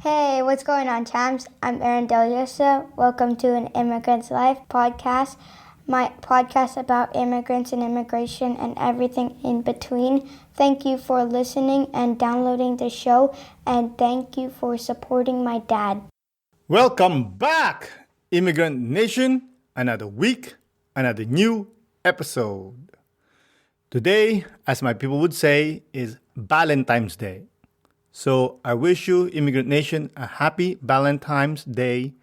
Hey, what's going on, champs? I'm Aaron Deliosa. Welcome to an Immigrant's Life podcast, my podcast about immigrants and immigration and everything in between. Thank you for listening and downloading the show, and thank you for supporting my dad. Welcome back, Immigrant Nation. Another week, another new episode. Today, as my people would say, is Valentine's Day. So I wish you, Immigrant Nation, a happy Valentine's Day.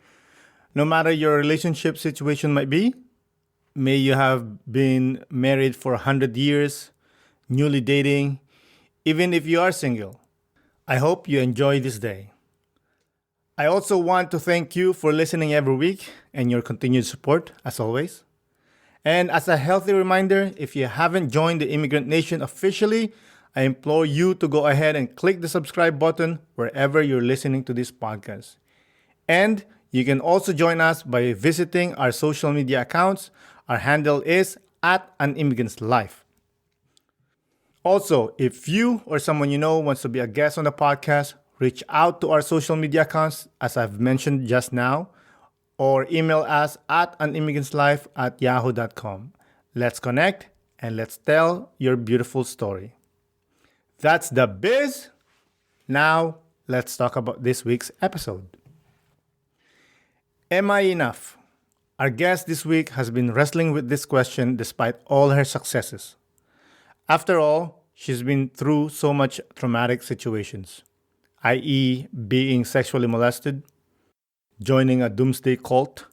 No matter your relationship situation might be, may you have been married for 100 years, newly dating, even if you are single. I hope you enjoy this day. I also want to thank you for listening every week and your continued support, as always. And as a healthy reminder, if you haven't joined the Immigrant Nation officially, I implore you to go ahead and click the subscribe button wherever you're listening to this podcast. And you can also join us by visiting our social media accounts. Our handle is @AnImmigrant'sLife. Also, if you or someone you know wants to be a guest on the podcast, reach out to our social media accounts, as I've mentioned just now, or email us at @animmigrant'slife@yahoo.com. Let's connect and let's tell your beautiful story. That's the biz. Now, let's talk about this week's episode. Am I enough? Our guest this week has been wrestling with this question despite all her successes. After all, she's been through so much traumatic situations, i.e., being sexually molested, joining a doomsday cult,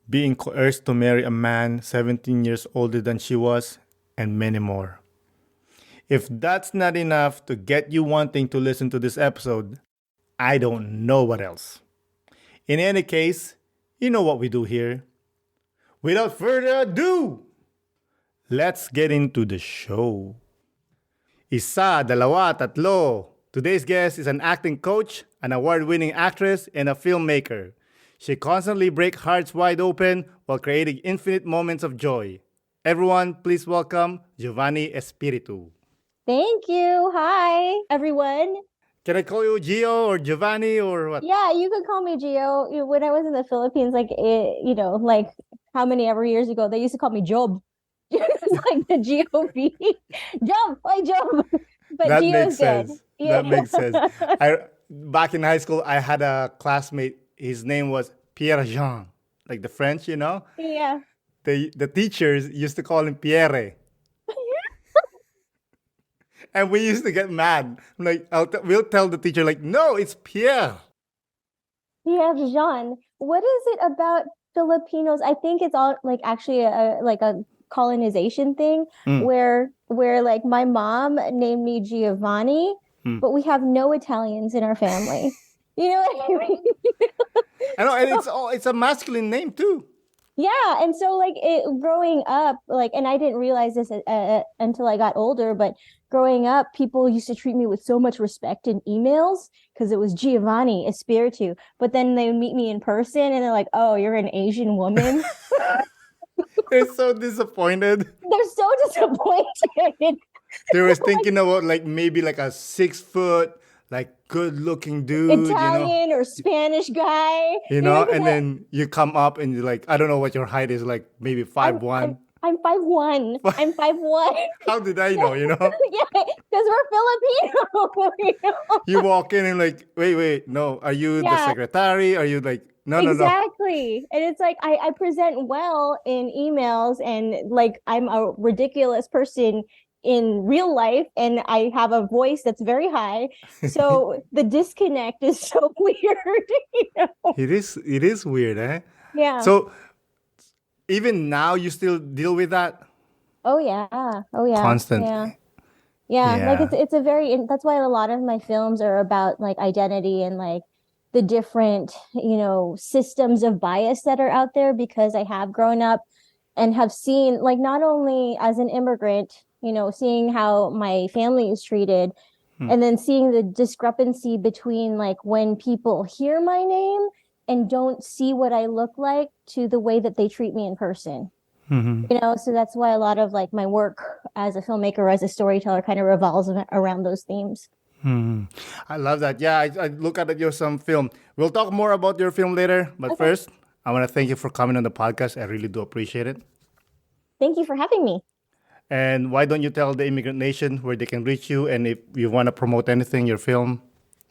being coerced to marry a man 17 years older than she was, and many more. If that's not enough to get you wanting to listen to this episode, I don't know what else. In any case, you know what we do here. Without further ado, let's get into the show. Isa, dalawa, tatlo. Today's guest is an acting coach, an award-winning actress, and a filmmaker. She constantly breaks hearts wide open while creating infinite moments of joy. Everyone, please welcome Giovannie Espiritu. Thank you. Hi, everyone. Can I call you Gio or Giovanni or what? Yeah, you could call me Gio. When I was in the Philippines, like how many ever years ago, they used to call me Job. It's like the G-O-B. Job, hi Job. But That Gio's makes good. sense. Yeah. That makes sense. Back in high school, I had a classmate. His name was Pierre Jean, like the French, you know. Yeah. The teachers used to call him Pierre. And we used to get mad. I'm like, we'll tell the teacher, like, no, it's Pierre. Yeah, Jean. What is it about Filipinos? I think it's all like actually a colonization thing where like my mom named me Giovanni, but we have no Italians in our family. You know what I mean? I know, and it's a masculine name too. Yeah, and so like growing up, like, and I didn't realize this until I got older, but growing up, people used to treat me with so much respect in emails because it was Giovannie Espiritu. But then they would meet me in person and they're like, "Oh, you're an Asian woman." They're so disappointed. They're so disappointed. They were thinking about like maybe like a 6 foot, like good looking dude, Italian or Spanish guy. And then you come up and you're like, I don't know what your height is, like maybe 5'1". I'm 5'1". I'm 5'1". How did I know, Yeah, because we're Filipino. You walk in and like, wait, no, are you the secretary? Are you like, no. Exactly. And it's like I present well in emails and like I'm a ridiculous person in real life and I have a voice that's very high. So the disconnect is so weird. It is weird, eh? Yeah. So even now you still deal with that? Oh yeah. Constantly. Yeah. Like it's a very, that's why a lot of my films are about like identity and like the different, systems of bias that are out there, because I have grown up and have seen, like, not only as an immigrant, seeing how my family is treated, and then seeing the discrepancy between like when people hear my name and don't see what I look like to the way that they treat me in person. So that's why a lot of like my work as a filmmaker, as a storyteller kind of revolves around those themes. I love that. Yeah, I look at your some film. We'll talk more about your film later, but Okay. first, I want to thank you for coming on the podcast. I really do appreciate it. Thank you for having me. And why don't you tell the Immigrant Nation where they can reach you, and if you want to promote anything, your film?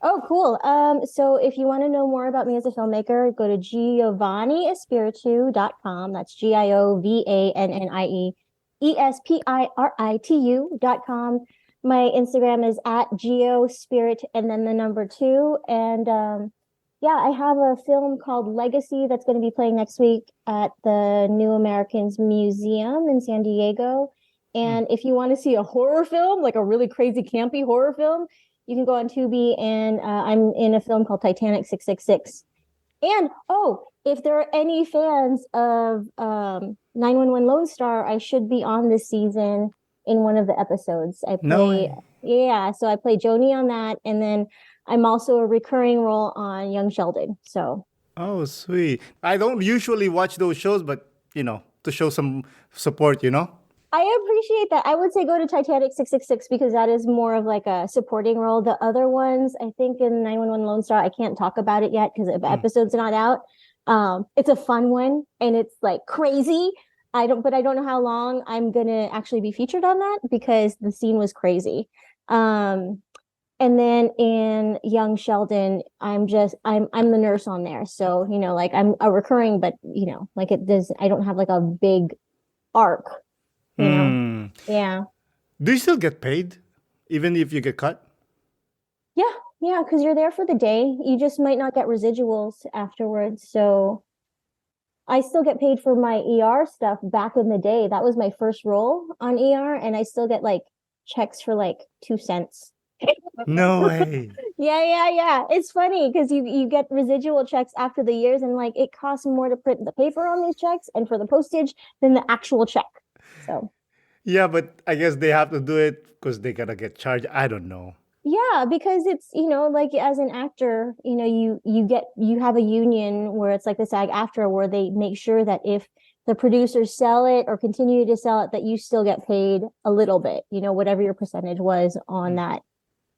Oh, cool. So if you want to know more about me as a filmmaker, go to giovanniespiritu.com. That's GIOVANNIEESPIRITU.com. My Instagram is at geospirit and then the number two. And yeah, I have a film called Legacy that's going to be playing next week at the New Americans Museum in San Diego. And if you want to see a horror film, like a really crazy campy horror film, you can go on Tubi, and I'm in a film called Titanic 666. And if there are any fans of 911 Lone Star, I should be on this season in one of the episodes. I No play, way. yeah, so I play Joni on that, and then I'm also a recurring role on Young Sheldon. So Oh, sweet. I don't usually watch those shows, but to show some support. I appreciate that. I would say go to Titanic 666 because that is more of like a supporting role. The other ones, I think in 911 Lone Star, I can't talk about it yet because the episode's not out. It's a fun one and it's like crazy. I don't know how long I'm gonna actually be featured on that because the scene was crazy. And then in Young Sheldon, I'm the nurse on there. So, like I'm a recurring, but like I don't have like a big arc. Yeah. Do you still get paid, even if you get cut? Yeah, because you're there for the day. You just might not get residuals afterwards. So I still get paid for my ER stuff back in the day. That was my first role on ER, and I still get like checks for like 2 cents. No way. Yeah. It's funny because you get residual checks after the years, and like it costs more to print the paper on these checks and for the postage than the actual check. So Yeah, but I guess they have to do it because they gotta get charged. I don't know. yeah, because it's, like as an actor, you have a union where it's like the SAG-AFTRA where they make sure that if the producers sell it or continue to sell it, that you still get paid a little bit, whatever your percentage was on that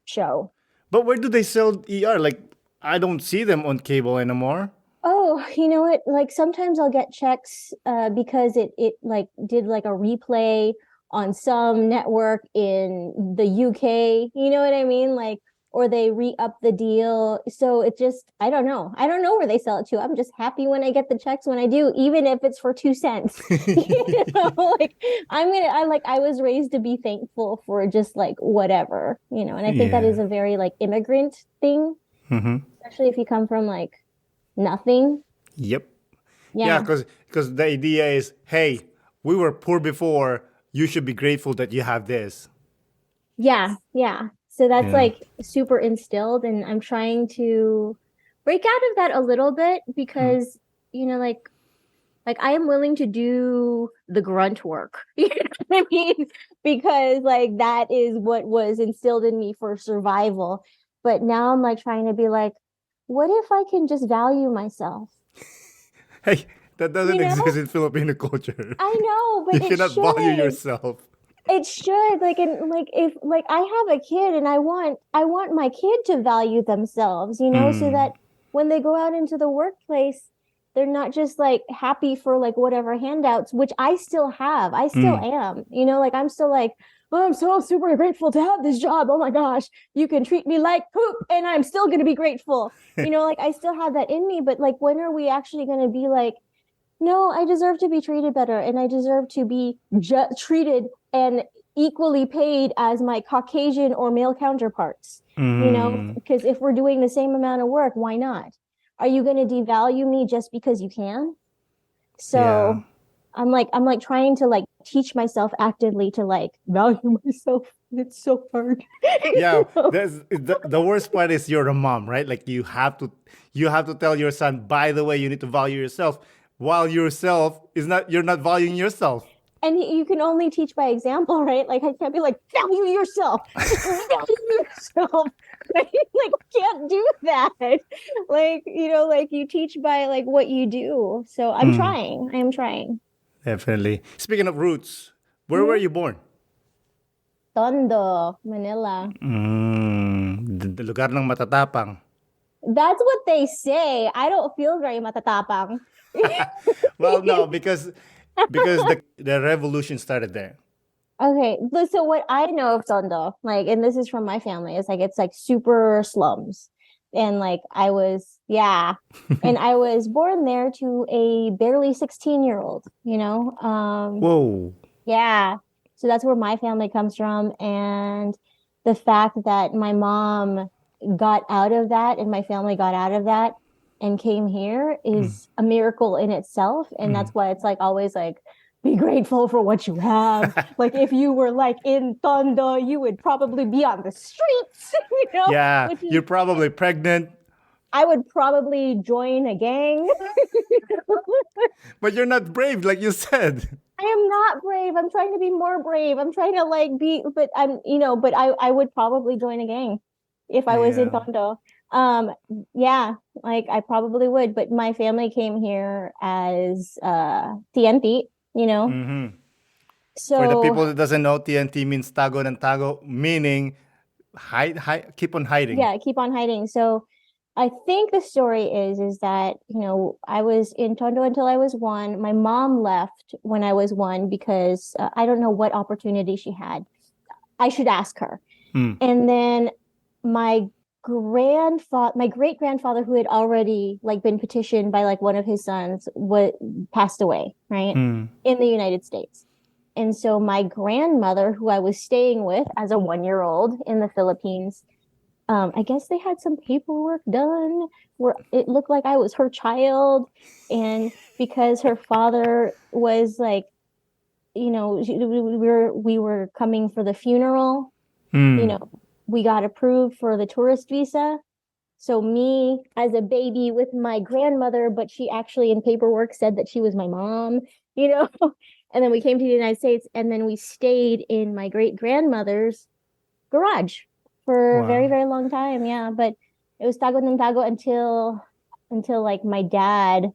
show. But where do they sell ER? Like, I don't see them on cable anymore. Oh, you know what? Like sometimes I'll get checks because it like did like a replay on some network in the UK. You know what I mean? Like, or they re-up the deal. So it just, I don't know. I don't know where they sell it to. I'm just happy when I get the checks when I do, even if it's for 2 cents. Like I was raised to be thankful for just like whatever, and I think that is Yeah. a very like immigrant thing, especially if you come from like nothing. Yep. Yeah, Yeah. because the idea is, hey, we were poor before. You should be grateful that you have this. Yeah. So that's Yeah. like super instilled, and I'm trying to break out of that a little bit because, like I am willing to do the grunt work. You know what I mean? Because like that is what was instilled in me for survival. But now I'm like trying to be like, what if I can just value myself? Hey, that doesn't You know? exist in Filipino culture. I know, but You it cannot value should. yourself. It should, like, and like if like I have a kid and I want my kid to value themselves, so that when they go out into the workplace, they're not just like happy for like whatever handouts, which I still have. I still am, like I'm still like, oh, I'm so super grateful to have this job. Oh my gosh, you can treat me like poop and I'm still gonna be grateful. Like I still have that in me, but like when are we actually gonna be like, no, I deserve to be treated better and I deserve to be treated and equally paid as my Caucasian or male counterparts, because if we're doing the same amount of work, why not? Are you going to devalue me just because you can? So Yeah. I'm like trying to like teach myself actively to like value myself. It's so hard. Yeah, the worst part is you're a mom, right? Like you have to tell your son, by the way, you need to value yourself, while yourself is not you're not valuing yourself. And you can only teach by example, right? Like I can't be like, value yourself. Value yourself. Like can't do that. Like, like you teach by like what you do. So I'm trying. I am trying. Definitely. Speaking of roots, where were Mhm. you born? Tondo, Manila. The lugar ng matatapang. That's what they say. I don't feel very matatapang. Well, no, because the revolution started there. Okay, so what I know of Tondo, like, and this is from my family, is like it's like super slums. And like I was, yeah. And I was born there to a barely 16-year-old, you know? Whoa. Yeah. So that's where my family comes from. And the fact that my mom got out of that and my family got out of that and came here is a miracle in itself. And that's why it's like always like, be grateful for what you have. Like if you were like in Tondo, you would probably be on the streets, you know? Yeah, Which is, you're probably pregnant. I would probably join a gang. But you're not brave, like you said. I am not brave. I'm trying to be more brave. I'm trying to like be, but I'm, you know, but I would probably join a gang if I was in Yeah. Tondo. Yeah, like I probably would, but my family came here as TNT, you know. Mm-hmm. For the So people that doesn't know, TNT means tago ng tago, meaning hide, keep on hiding. yeah, keep on hiding. So I think the story is that, you know, I was in Tondo until I was 1. My mom left when I was 1 because I don't know what opportunity she had. I should ask her. And then my great grandfather, who had already like been petitioned by like one of his sons, passed away, right, in the United States. And so my grandmother, who I was staying with as a 1-year-old in the Philippines, I guess they had some paperwork done where it looked like I was her child. And because her father was like, you know, we were coming for the funeral, you know, we got approved for the tourist visa. So me as a baby with my grandmother, but she actually in paperwork said that she was my mom, you know. And then we came to the United States and then we stayed in my great grandmother's garage for a very, very long time. Yeah. But it was tago ng tago until like my dad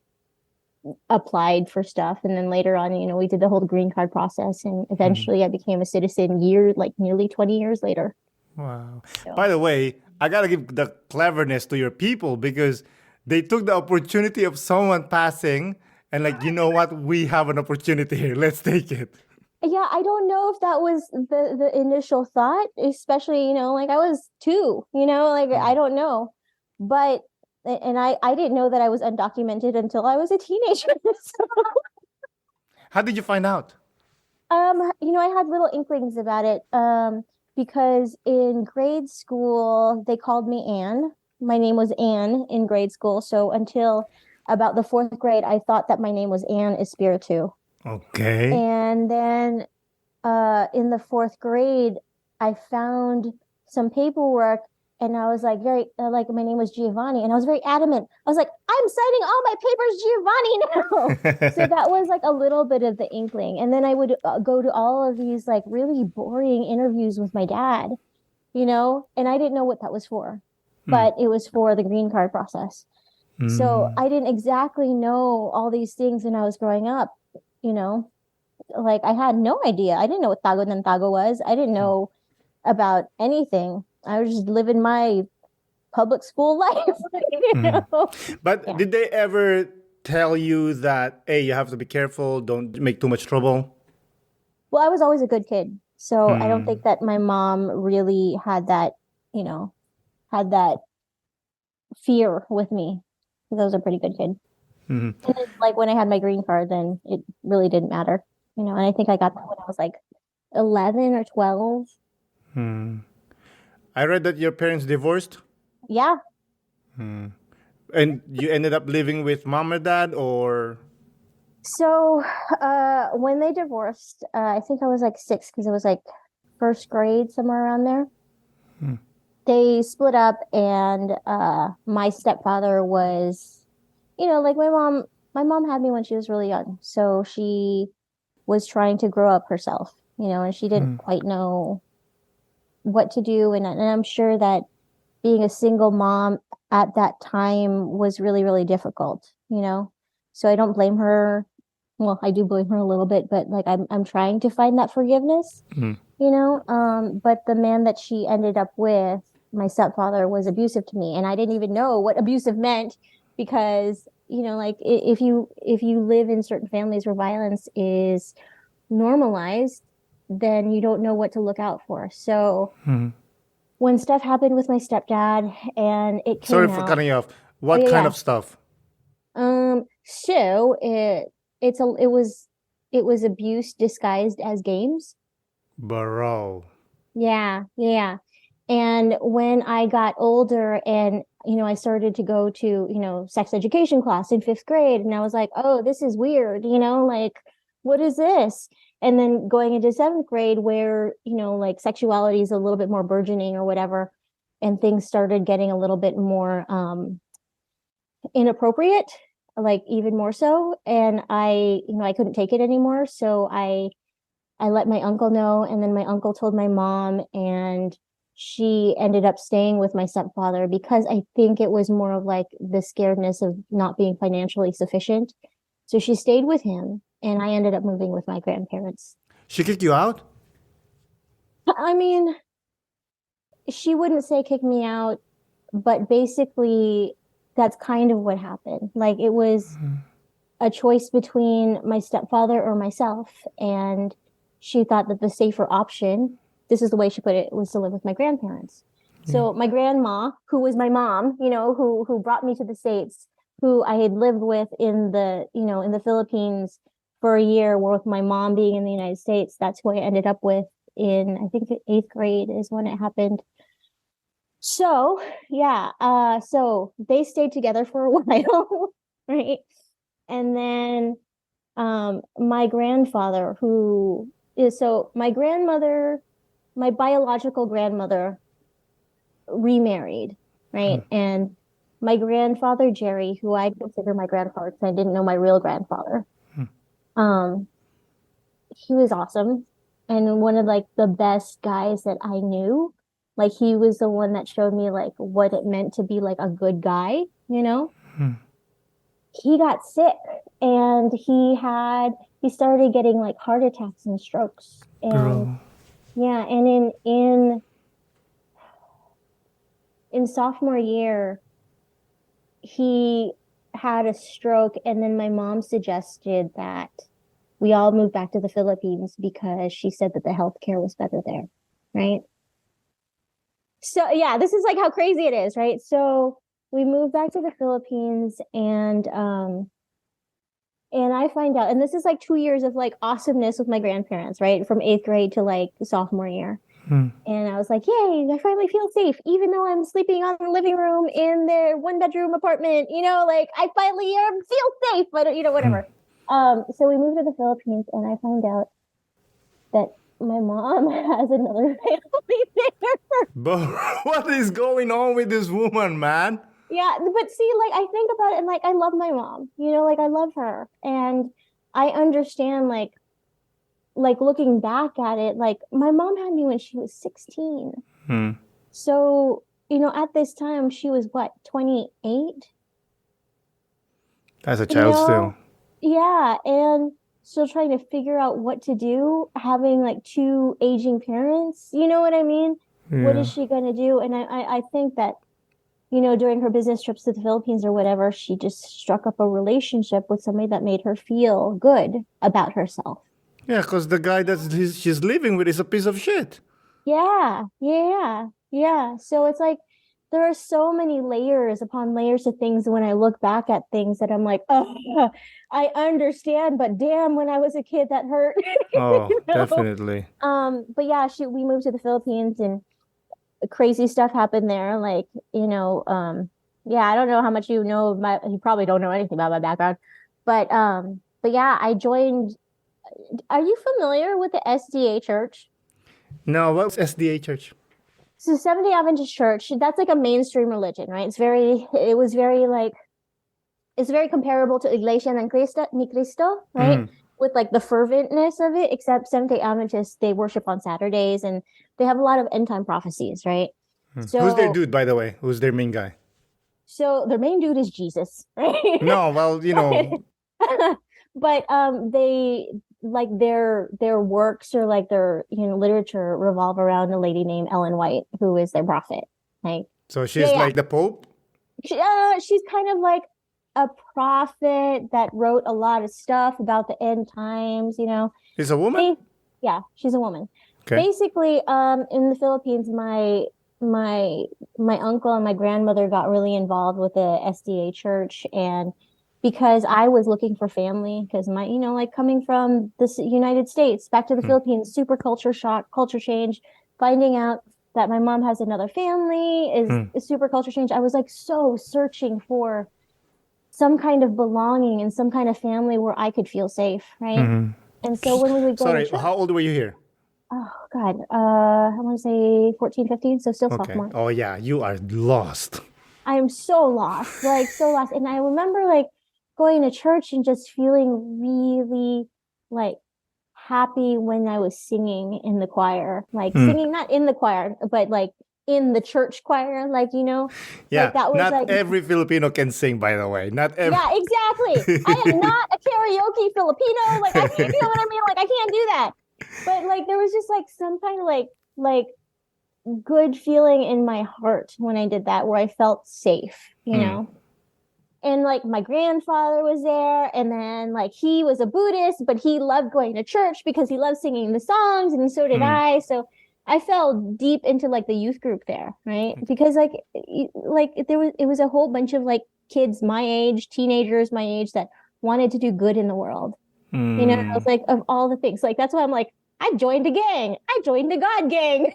applied for stuff. And then later on, you know, we did the whole green card process and eventually I became a citizen nearly 20 years later. Wow. So. By the way, I gotta give the cleverness to your people because they took the opportunity of someone passing and like, you know what? We have an opportunity here. Let's take it. Yeah, I don't know if that was the initial thought, especially, you know, like I was 2, you know, like I don't know. But and I didn't know that I was undocumented until I was a teenager. So. How did you find out? You know, I had little inklings about it. Because in grade school, they called me Anne. My name was Anne in grade school. So until about the 4th grade, I thought that my name was Anne Espiritu. Okay. And then in the 4th grade, I found some paperwork and I was like like my name was Giovannie and I was very adamant. I was like, I'm signing all my papers Giovannie now. So that was like a little bit of the inkling. And then I would go to all of these like really boring interviews with my dad, you know, and I didn't know what that was for, but it was for the green card process. So I didn't exactly know all these things when I was growing up, you know, like I had no idea. I didn't know what tago ng tago was. I didn't know about anything. I was just living my public school life, you know? But did they ever tell you that, hey, you have to be careful, don't make too much trouble? Well, I was always a good kid. So I don't think that my mom really had that, you know, had that fear with me. Because I was a pretty good kid. And then, like when I had my green card, then it really didn't matter, you know, and I think I got that when I was like 11 or 12. I read that your parents divorced. Yeah. And you ended up living with mom or dad or? So when they divorced, I think I was like 6 because it was like 1st grade, somewhere around there. They split up and my stepfather was, you know, like my mom had me when she was really young. So she was trying to grow up herself, you know, and she didn't quite know what to do. And I'm sure that being a single mom at that time was really, really difficult, you know? So I don't blame her. Well, I do blame her a little bit, but like I'm trying to find that forgiveness, you know? But the man that she ended up with my stepfather was abusive to me, and I didn't even know what abusive meant because, you know, like if you live in certain families where violence is normalized, then you don't know what to look out for. So when stuff happened with my stepdad and it Sorry came for out, cutting you off. oh What yeah, kind yeah. of stuff? So it was abuse disguised as games. Bro. Yeah, yeah. And when I got older and, you know, I started to go to, you know, sex education class in 5th grade, and I was like, oh, this is weird, you know, like, what is this? And then going into 7th grade where, you know, like sexuality is a little bit more burgeoning or whatever, and things started getting a little bit more inappropriate, like even more so. And I, you know, I couldn't take it anymore. So I let my uncle know, and then my uncle told my mom, and she ended up staying with my stepfather because I think it was more of like the scaredness of not being financially sufficient. So she stayed with him, and I ended up moving with my grandparents. She kicked you out? I mean, she wouldn't say kick me out, but basically that's kind of what happened. Like it was a choice between my stepfather or myself, and she thought that the safer option, this is the way she put it, was to live with my grandparents. So my grandma, who was my mom, you know, who brought me to the States, who I had lived with in the, you know, in the Philippines for a year, with my mom being in the United States, that's who I ended up with in, I think, 8th grade is when it happened. So yeah, so they stayed together for a while, right? And then my grandfather, who is, so my grandmother, my biological grandmother remarried, right? And my grandfather Jerry, who I consider my grandfather because I didn't know my real grandfather, um he was awesome and one of like the best guys that I knew. Like he was the one that showed me like what it meant to be like a good guy, you know. He got sick, and he started getting like heart attacks and strokes, and Bro. yeah, and in sophomore year he had a stroke, and then my mom suggested that we all move back to the Philippines because she said that the healthcare was better there, right? So yeah, this is like how crazy it is, right? So we moved back to the Philippines, and I find out, and this is like 2 years of like awesomeness with my grandparents, right? From 8th grade to like sophomore year. And I was like, yay, I finally feel safe, even though I'm sleeping on the living room in their 1-bedroom apartment, you know, like I finally feel safe, but you know, whatever. So we moved to the Philippines, and I find out that my mom has another family there. Bro, what is going on with this woman, man? Yeah, but see, like I think about it, and like I love my mom, you know, like I love her, and I understand like looking back at it, like my mom had me when she was 16. So, you know, at this time she was what, 28? As a You child know? still. Yeah, and still trying to figure out what to do, having like two aging parents, you know what I mean? What Yeah. is she gonna do? And I think that, you know, during her business trips to the Philippines or whatever, she just struck up a relationship with somebody that made her feel good about herself. Yeah, because the guy that she's living with is a piece of shit. Yeah, yeah, yeah. So it's like there are so many layers upon layers of things when I look back at things that I'm like, oh, I understand, but damn, when I was a kid, that hurt. Oh, You know? definitely. But yeah, we moved to the Philippines, and crazy stuff happened there. Like, you know, yeah, I don't know how much you know of you probably don't know anything about my background, but yeah, I joined. Are you familiar with the SDA church? No, what's SDA church? So Seventh-day Adventist Church, that's like a mainstream religion, right? It's very comparable to Iglesia ni Cristo, right? With like the ferventness of it, except Seventh-day Adventists, they worship on Saturdays, and they have a lot of end time prophecies, right? Who's their So dude, by the way? Who's their main guy? so their main dude is Jesus, right? No, well, you know. But they like their works or like their, you know, literature revolve around a lady named Ellen White, who is their prophet. Like, So she's like the Pope? she's kind of like a prophet that wrote a lot of stuff about the end times, you know. She's a woman? Yeah, she's a woman. Okay. Basically, in the Philippines, my uncle and my grandmother got really involved with the SDA church, and because I was looking for family, because my, you know, like coming from the United States back to the Philippines, super culture shock, culture change, finding out that my mom has another family is super culture change. I was like so searching for some kind of belonging and some kind of family where I could feel safe, right? And so when we would go Sorry, to church, how old were you here? oh God, I want to say 14, 15, so still Okay. sophomore. Oh yeah, you are lost. I am so lost, like so lost. And I remember like going to church and just feeling really like happy when I was singing in the choir, like singing not in the choir, but like in the church choir, like, you know, Yeah, like that was not like every Filipino can sing, by the way. Not every. yeah, exactly. I am not a karaoke Filipino. Like I, you know what I mean? Like I can't do that. But like there was just like some kind of like good feeling in my heart when I did that, where I felt safe, you know. And like my grandfather was there, and then like he was a Buddhist, but he loved going to church because he loved singing the songs, and so did I. So I fell deep into like the youth group there, right? Because like it was a whole bunch of like kids my age, teenagers my age that wanted to do good in the world. You know, I was like, of all the things, like that's why I'm like, I joined a gang. I joined the God gang.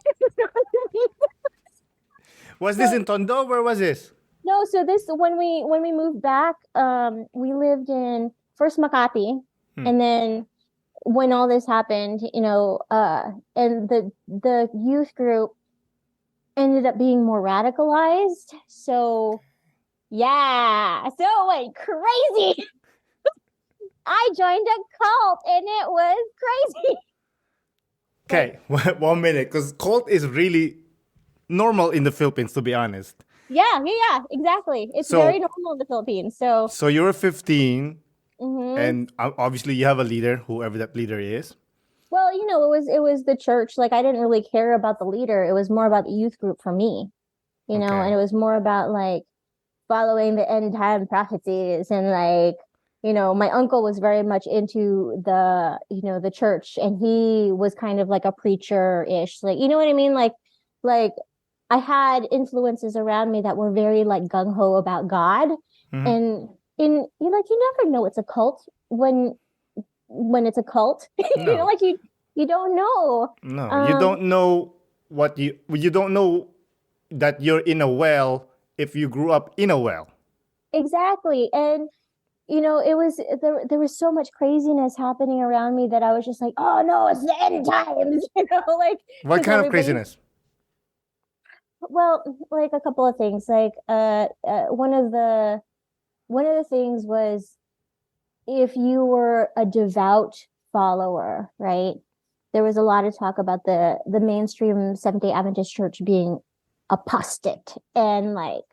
Was this in Tondo? Where was this? No, so this when we moved back, we lived in first Makati, and then when all this happened, you know, and the youth group ended up being more radicalized. So yeah, so it went crazy. I joined a cult, and it was crazy. Okay, 1 minute, because cult is really normal in the Philippines, to be honest. Yeah, exactly. It's very normal in the Philippines. So you were 15, and obviously you have a leader, whoever that leader is. well, you know, it was the church. Like I didn't really care about the leader. It was more about the youth group for me, you know, and it was more about like following the end time prophecies, and like, you know, my uncle was very much into the, you know, the church, and he was kind of like a preacher-ish, like, you know what I mean? Like I had influences around me that were very like gung-ho about God. And in you like you never know it's a cult when it's a cult. No. You know, like you don't know. No, you don't know what you don't know that you're in a well if you grew up in a well. Exactly. And you know, it was there was so much craziness happening around me that I was just like, oh no, it's the end times, you know, like What kind of craziness? Well, like a couple of things. Like one of the things was, if you were a devout follower, right? There was a lot of talk about the mainstream Seventh-day Adventist church being apostate and like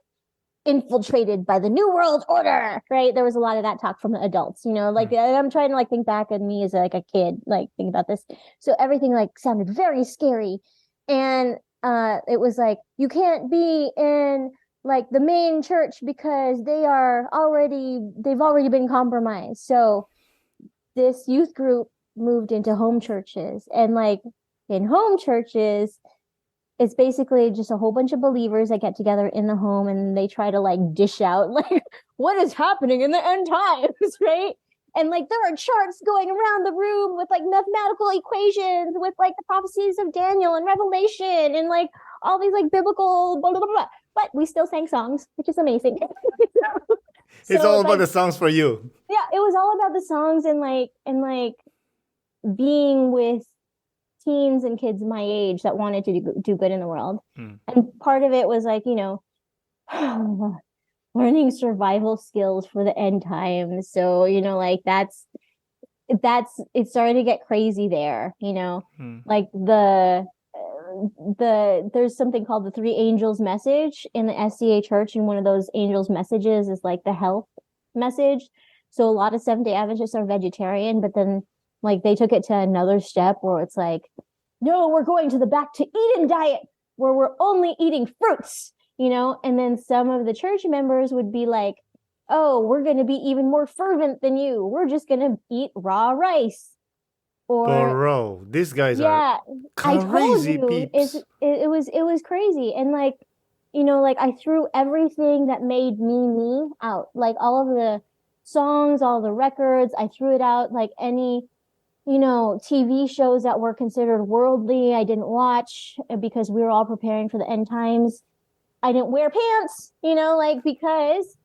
infiltrated by the New World Order, right? There was a lot of that talk from the adults, you know, like I'm trying to like think back at me as like a kid, like think about this. So everything like sounded very scary. And it was like, you can't be in like the main church because they've already been compromised. So this youth group moved into home churches, and like in home churches, it's basically just a whole bunch of believers that get together in the home, and they try to like dish out like what is happening in the end times, right? And like there are charts going around the room with like mathematical equations with like the prophecies of Daniel and Revelation and like all these like biblical blah, blah, blah, blah. But we still sang songs, which is amazing. It's all about the songs for you. Yeah, it was all about the songs and like being with teens and kids my age that wanted to do good in the world. And part of it was like, you know, learning survival skills for the end times. So, you know, like that's it started to get crazy there, you know. Like there's something called the three angels message in the SDA church, and one of those angels messages is like the health message. So a lot of Seventh-day Adventists are vegetarian, but then like they took it to another step where it's like, no, we're going to the back to Eden diet where we're only eating fruits and then some of the church members would be like, oh, we're going to be even more fervent than you. We're just going to eat raw rice. Or Bro, these guys yeah, are I told crazy you peeps. it was crazy. And like, like I threw everything that made me out, like all of the songs, all the records, I threw it out. Like any, TV shows that were considered worldly, I didn't watch because we were all preparing for the end times. I didn't wear pants, like because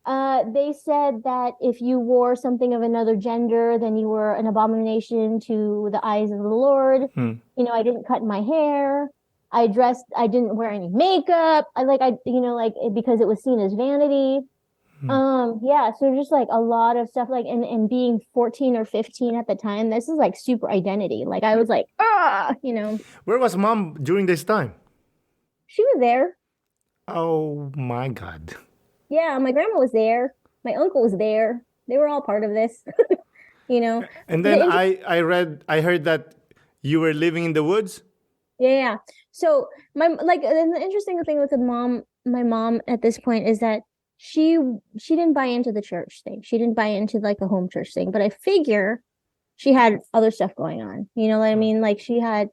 they said that if you wore something of another gender, then you were an abomination to the eyes of the Lord. I didn't cut my hair. I didn't wear any makeup. Because it was seen as vanity. Yeah, so just like a lot of stuff, like, and being 14 or 15 at the time, this is like super identity. Like I was like, Where was mom during this time? she was there. Oh my God. Yeah, my grandma was there. My uncle was there. They were all part of this. And The then inter- I heard that you were living in the woods. yeah. So and the interesting thing with my mom at this point is that she didn't buy into the church thing. She didn't buy into like the home church thing. But I figure she had other stuff going on. You know what I mean? Like she had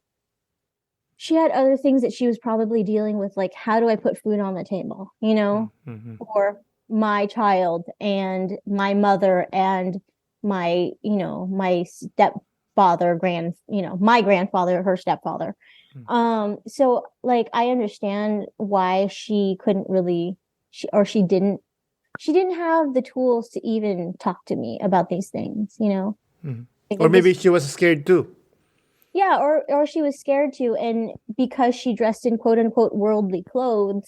other things that she was probably dealing with, like how do I put food on the table, for my child and my mother and my, my stepfather, my grandfather, her stepfather. So like I understand why she couldn't really, she didn't have the tools to even talk to me about these things, Like, Or maybe she was scared too. yeah, or she was scared to, and because she dressed in quote unquote worldly clothes,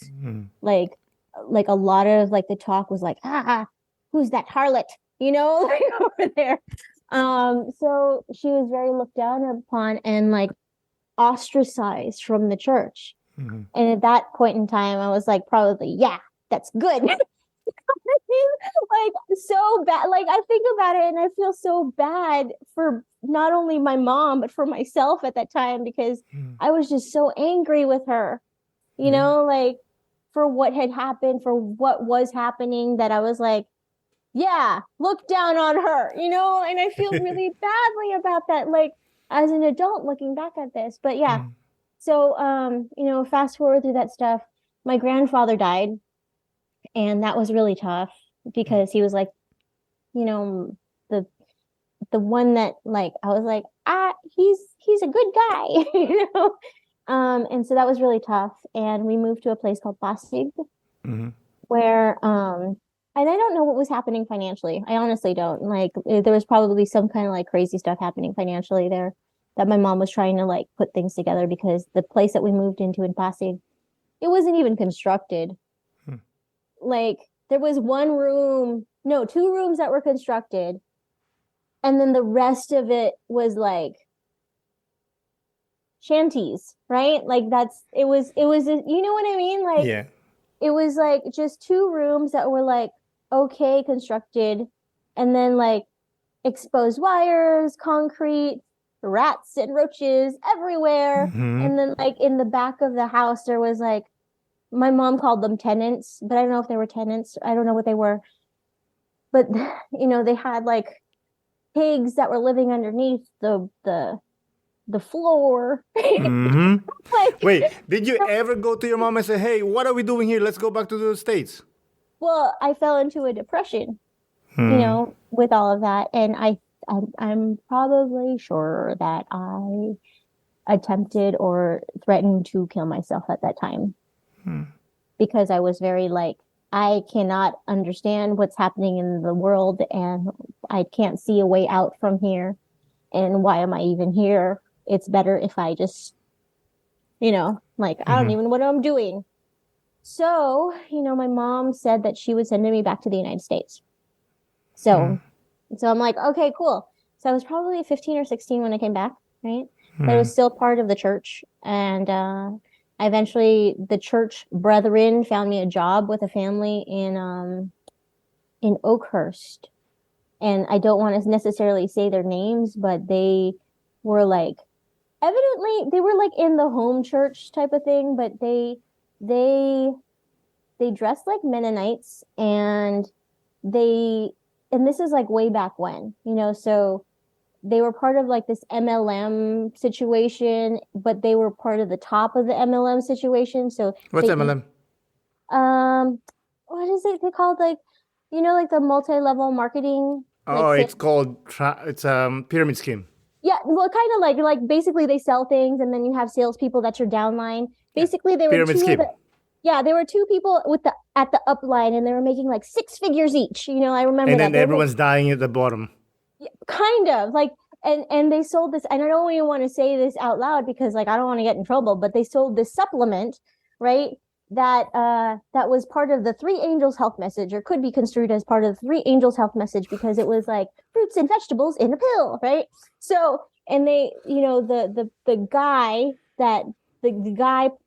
like a lot of like the talk was like, who's that harlot? Like over there. So she was very looked down upon and like ostracized from the church. And at that point in time, I was like, probably, yeah, that's good. Like so bad. Like I think about it and I feel so bad for not only my mom but for myself at that time, because I was just so angry with her, like for what had happened, for what was happening, that I was like, yeah, look down on her, and I feel really badly about that, like as an adult looking back at this. But yeah, so fast forward through that stuff, my grandfather died, and that was really tough because he was like, the one that like I was like, he's a good guy, and so that was really tough. And we moved to a place called Pasig, where and I don't know what was happening financially. I honestly don't. Like there was probably some kind of like crazy stuff happening financially there that my mom was trying to like put things together, because the place that we moved into in Pasig, it wasn't even constructed. Like there was two rooms that were constructed, and then the rest of it was like shanties, right? Like it was you know what I mean? Like Yeah. it was like just two rooms that were like okay constructed, and then like exposed wires, concrete, rats and roaches everywhere. And then like in the back of the house there was like, my mom called them tenants, but I don't know if they were tenants. I don't know what they were. But they had like pigs that were living underneath the floor. Like, Wait, did you ever go to your mom and say, "Hey, what are we doing here? Let's go back to the States"? well, I fell into a depression, with all of that, and I'm probably sure that I attempted or threatened to kill myself at that time, because I was very like, I cannot understand what's happening in the world, and I can't see a way out from here. And why am I even here? It's better if I just, like, I don't even know what I'm doing. So, my mom said that she would send me back to the United States. So I'm like, okay, cool. So I was probably 15 or 16 when I came back, right? But I was still part of the church. And eventually the church brethren found me a job with a family in Oakhurst. And I don't want to necessarily say their names, but they were like, evidently they were like in the home church type of thing, but they they dressed like Mennonites, and this is like way back when, so they were part of like this MLM situation, but they were part of the top of the MLM situation. So What's MLM? What is it they called, like, like the multi-level marketing? Oh, Like, it's called it's pyramid scheme. yeah, well, kind of like basically they sell things, and then you have salespeople that's your downline. Basically, there were Pyramid scheme. there were two people at the upline, and they were making like six figures each. I remember And that. then everyone's dying at the bottom. Kind of like, and they sold this, and I don't even want to say this out loud because like I don't want to get in trouble, but they sold this supplement, right? That was part of the Three Angels health message, or could be construed as part of the Three Angels health message, because it was like fruits and vegetables in a pill, right? So, and they, the guy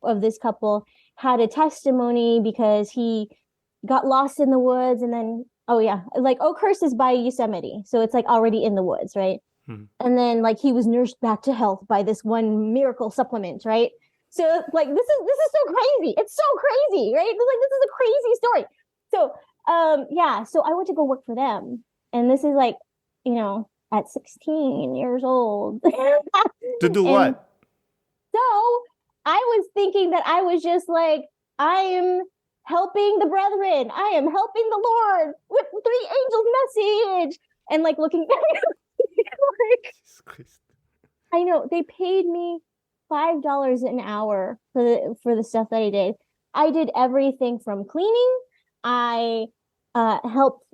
of this couple had a testimony because he got lost in the woods, and then like Oakhurst is by Yosemite, so it's like already in the woods, right? And then like he was nursed back to health by this one miracle supplement, right? So like this is so crazy. It's so crazy, right? Like this is a crazy story. So so I went to go work for them, and this is like, at 16 years old. To do what? So I was thinking that I was just like, I am helping the brethren. I am helping the Lord with Three Angels message. And like looking back, like, I know they paid me $5 an hour for the stuff that I did. I did everything from cleaning. I helped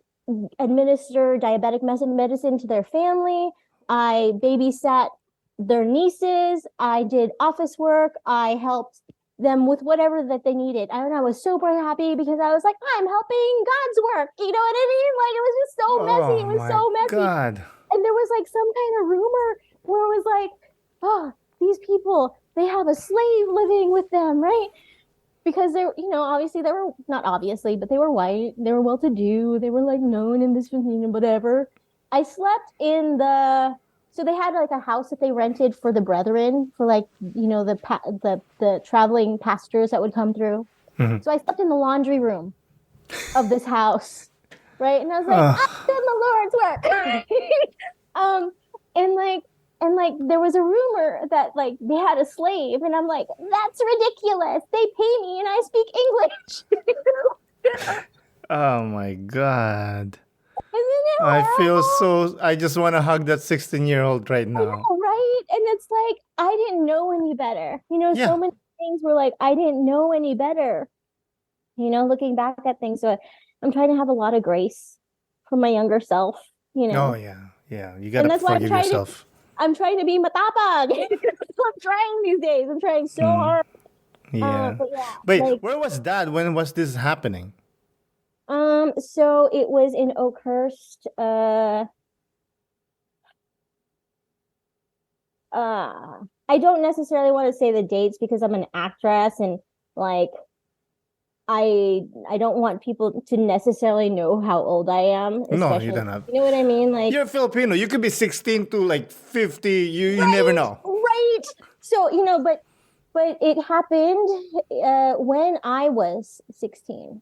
administer diabetic medicine to their family. I babysat their nieces. I did office work. I helped them with whatever that they needed. And I was super happy because I was like, I'm helping God's work. You know what I mean? Like, it was just so messy. It was so messy. God. And there was like some kind of rumor where it was like, oh, these people, they have a slave living with them, right? Because they're, obviously they were, not obviously, but they were white. They were well-to-do. They were like known in this, whatever. I slept in so they had like a house that they rented for the brethren, for like, the traveling pastors that would come through. Mm-hmm. So I slept in the laundry room of this house, right? And I was like, I'm doing the Lord's work. And there was a rumor that like they had a slave, and I'm like, that's ridiculous. They pay me and I speak English. Oh my God. I just want to hug that 16-year-old right now. I know, right? And it's like, I didn't know any better. So many things were like, I didn't know any better, looking back at things. So I'm trying to have a lot of grace for my younger self, Oh, yeah. Yeah. You got to forgive yourself. I'm trying to be matapag. I'm trying these days. I'm trying so hard. Yeah. Wait, where was Dad? When was this happening? So it was in Oakhurst. I don't necessarily want to say the dates because I'm an actress, and like I don't want people to necessarily know how old I am. No, you don't have. You know what I mean? Like, you're Filipino. You could be 16 to like 50. You never know. Right. So, but it happened when I was 16.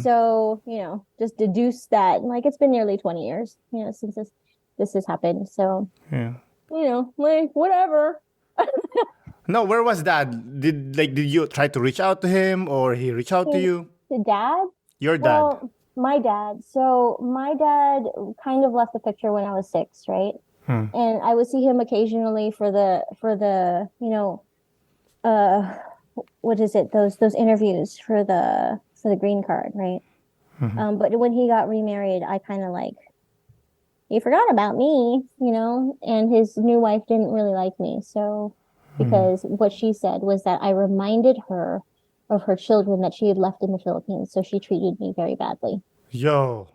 So, just deduce that, like, it's been nearly 20 years, since this has happened. So, like, whatever. No, where was Dad? Did you try to reach out to him, or he reach out to you? The dad? Your dad? Well, my dad. So my dad kind of left the picture when I was 6, right? And I would see him occasionally for the what is it? Those interviews for the green card, right? Mm-hmm. But when he got remarried, I kind of like, he forgot about me, and his new wife didn't really like me. So, because what she said was that I reminded her of her children that she had left in the Philippines. So she treated me very badly. Yo.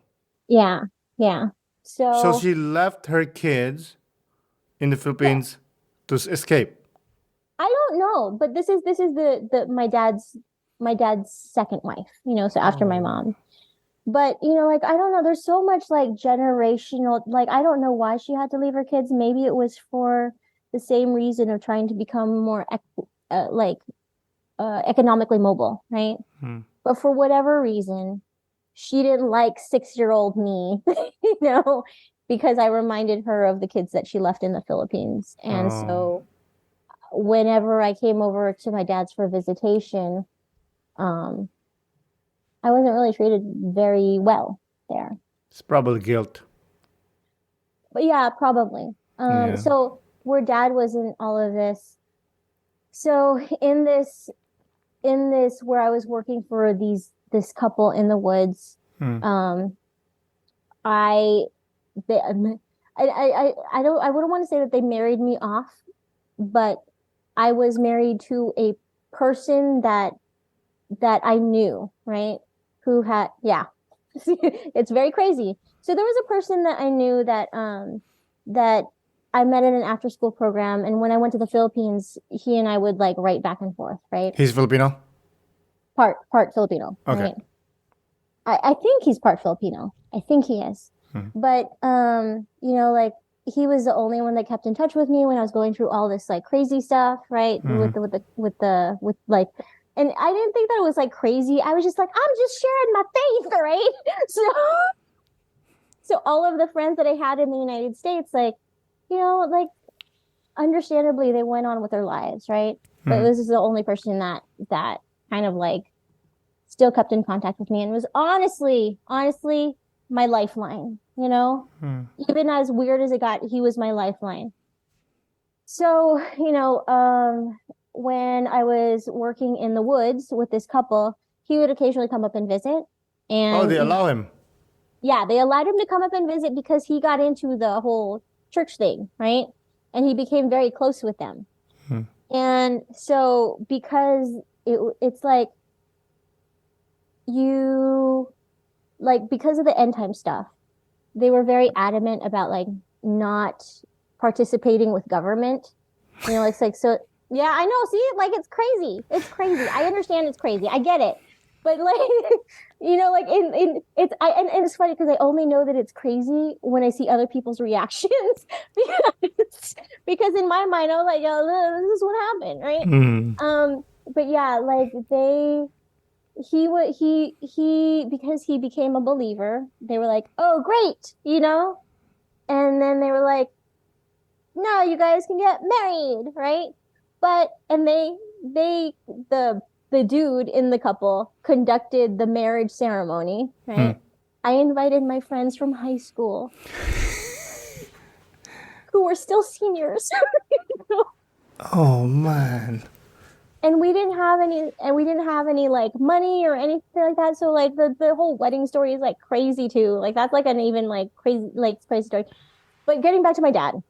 Yeah. Yeah. So she left her kids in the Philippines to escape. I don't know, but this is the my dad's second wife, so after my mom. But, like, I don't know, there's so much like generational, like, I don't know why she had to leave her kids. Maybe it was for the same reason of trying to become more economically mobile, right? But for whatever reason, she didn't like 6-year-old me, you know, because I reminded her of the kids that she left in the Philippines. And so whenever I came over to my dad's for visitation, I wasn't really treated very well there. It's probably guilt. But yeah, probably. Yeah. So where dad was in all of this. So in this where I was working for this couple in the woods, I wouldn't want to say that they married me off, but I was married to a person that I knew, right? Who had, yeah, it's very crazy. So there was a person that I knew that that I met in an after school program, and when I went to the Philippines, he and I would like write back and forth, right? He's Filipino? Part Filipino. Okay. Right? I think he's part Filipino. I think he is. But you know, like he was the only one that kept in touch with me when I was going through all this like crazy stuff, right? With like, and I didn't think that it was like crazy. I was just like, I'm just sharing my faith, right? So all of the friends that I had in the United States, like, you know, like understandably they went on with their lives, right? But this is the only person that kind of like still kept in contact with me and was honestly my lifeline, you know? Even as weird as it got, he was my lifeline. So, you know, when I was working in the woods with this couple, he would occasionally come up and visit. And they allow him? Yeah, they allowed him to come up and visit because he got into the whole church thing, right? And he became very close with them. And so because it's like because of the end time stuff, they were very adamant about like not participating with government. You know, it's like, so yeah, I know. See, like it's crazy. It's crazy. I understand it's crazy. I get it. But like, you know, like and it's funny because I only know that it's crazy when I see other people's reactions because in my mind I was like, oh, this is what happened, right? But yeah, like he because he became a believer, they were like, oh great, you know, and then they were like, no, you guys can get married, right? But and the dude in the couple conducted the marriage ceremony, right? I invited my friends from high school who were still seniors. Oh man. And we didn't have any like money or anything like that. So like the whole wedding story is like crazy too. Like that's like an even like crazy story. But getting back to my dad,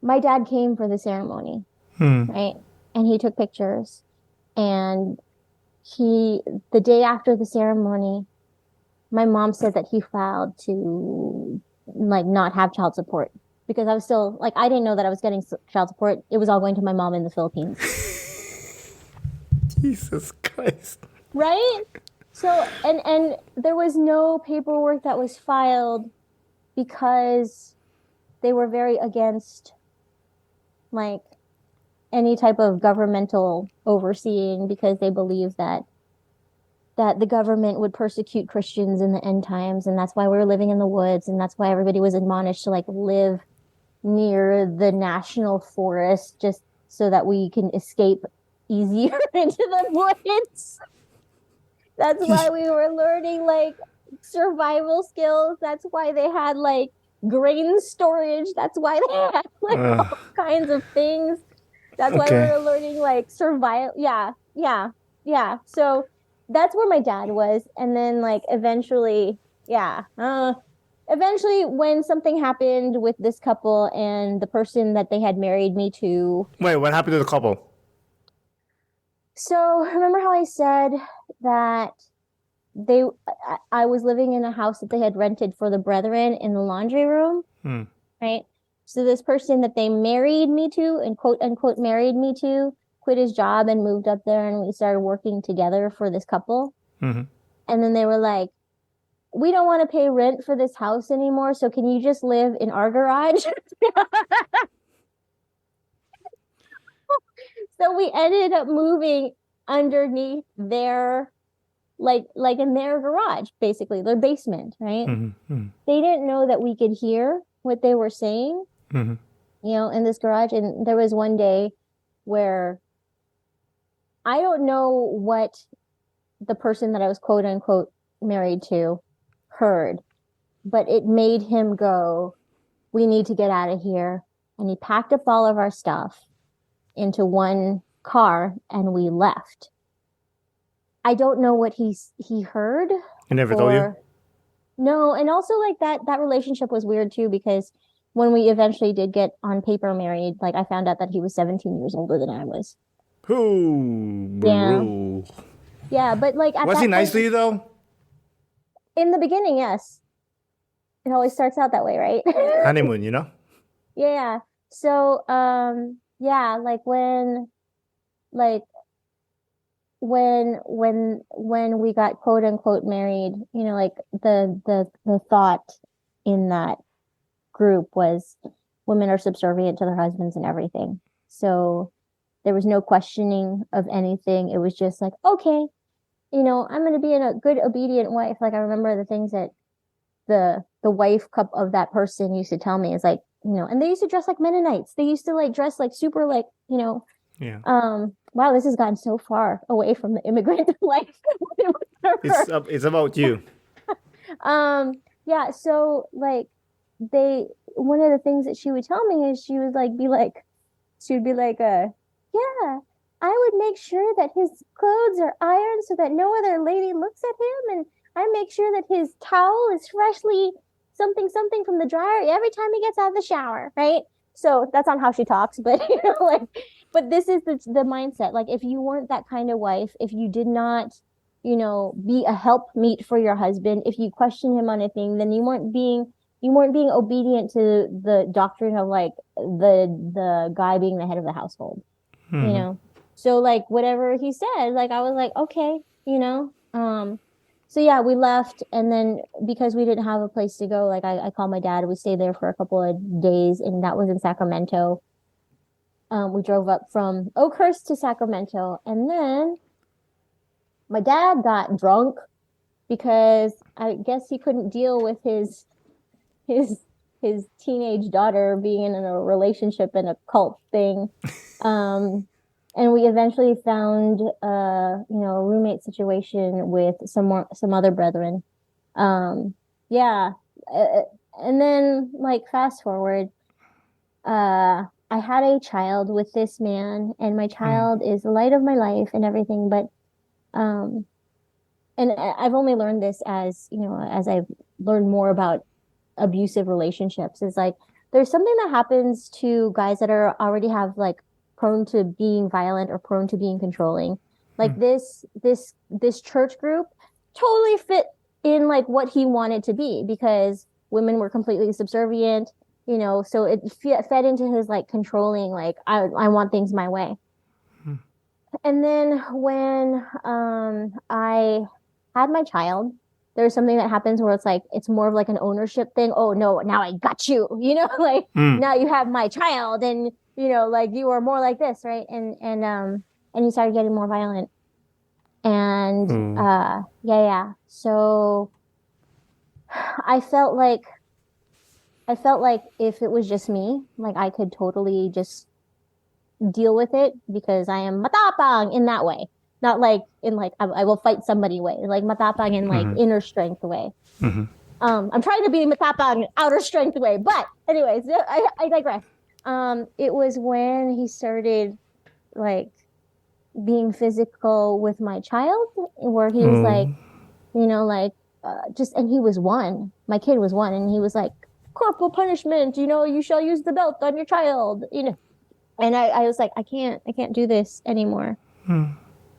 my dad came for the ceremony, right? And he took pictures. And the day after the ceremony, my mom said that he filed to like not have child support because I was still like, I didn't know that I was getting child support. It was all going to my mom in the Philippines. Jesus Christ. Right? So, and there was no paperwork that was filed because they were very against like any type of governmental overseeing because they believe that the government would persecute Christians in the end times, and that's why we were living in the woods, and that's why everybody was admonished to like live near the national forest just so that we can escape easier into the woods. That's why we were learning like survival skills. That's why they had like grain storage. That's why they had like all kinds of things. That's why we were learning like survival. Yeah. So that's where my dad was. And then like eventually when something happened with this couple and the person that they had married me to. Wait, what happened to the couple? So remember how I said that I was living in a house that they had rented for the brethren in the laundry room, right? So this person that they married me to and quote unquote married me to quit his job and moved up there, and we started working together for this couple. And then they were like, we don't want to pay rent for this house anymore, so can you just live in our garage? So we ended up moving underneath their like in their garage, basically their basement, right? They didn't know that we could hear what they were saying, you know, in this garage. And there was one day where I don't know what the person that I was quote unquote married to heard, but it made him go, we need to get out of here. And he packed up all of our stuff into one car and we left. I don't know what he heard. He never told you? No, and also like that relationship was weird too, because when we eventually did get on paper married, like I found out that he was 17 years older than I was. Ooh, Yeah. bro. Yeah, but like Was he nice to you though? In the beginning, yes. It always starts out that way, right? Honeymoon, you know? Yeah. So, yeah, like when we got quote unquote married, you know, like the thought in that group was women are subservient to their husbands and everything. So there was no questioning of anything. It was just like, okay, you know, I'm going to be a good, obedient wife. Like I remember the things that the wife cup of that person used to tell me is like, you know, and they used to dress like Mennonites. They used to like dress like super like, you know, yeah. Wow, this has gotten so far away from the immigrant life. It's about you. Yeah, so like one of the things that she would tell me is she would be like, yeah, I would make sure that his clothes are ironed so that no other lady looks at him, and I make sure that his towel is freshly something from the dryer every time he gets out of the shower, right? So that's not how she talks, but you know, like, but this is the mindset. Like, if you weren't that kind of wife, if you did not, you know, be a helpmeet for your husband, if you question him on a thing, then you weren't being obedient to the doctrine of like the guy being the head of the household, you know? So like whatever he said, like I was like, okay, you know? So yeah, we left, and then because we didn't have a place to go, like I called my dad. We stayed there for a couple of days, and that was in Sacramento. We drove up from Oakhurst to Sacramento, and then my dad got drunk because I guess he couldn't deal with his teenage daughter being in a relationship and a cult thing. And we eventually found you know, a roommate situation with some other brethren. Yeah. And then like fast forward, I had a child with this man, and my child is the light of my life and everything, but and I've only learned this as, you know, as I've learned more about abusive relationships, is like there's something that happens to guys that are already have like prone to being violent or prone to being controlling. Like this church group totally fit in like what he wanted to be, because women were completely subservient, you know, so it fed into his like controlling, like I want things my way. And then when I had my child, there's something that happens where it's like it's more of like an ownership thing. Oh no, now I got you, you know, like now you have my child, and you know, like you are more like this, right? And he started getting more violent. And yeah. So I felt like if it was just me, like I could totally just deal with it, because I am matapang in that way. Not like in like I will fight somebody way, like matapang in like inner strength way. I'm trying to be matapang outer strength way, but anyways, I digress. It was when he started like being physical with my child, where he was like, you know, like just, and he was one. My kid was one, and he was like, corporal punishment, you know, you shall use the belt on your child, you know. And I was like, I can't do this anymore.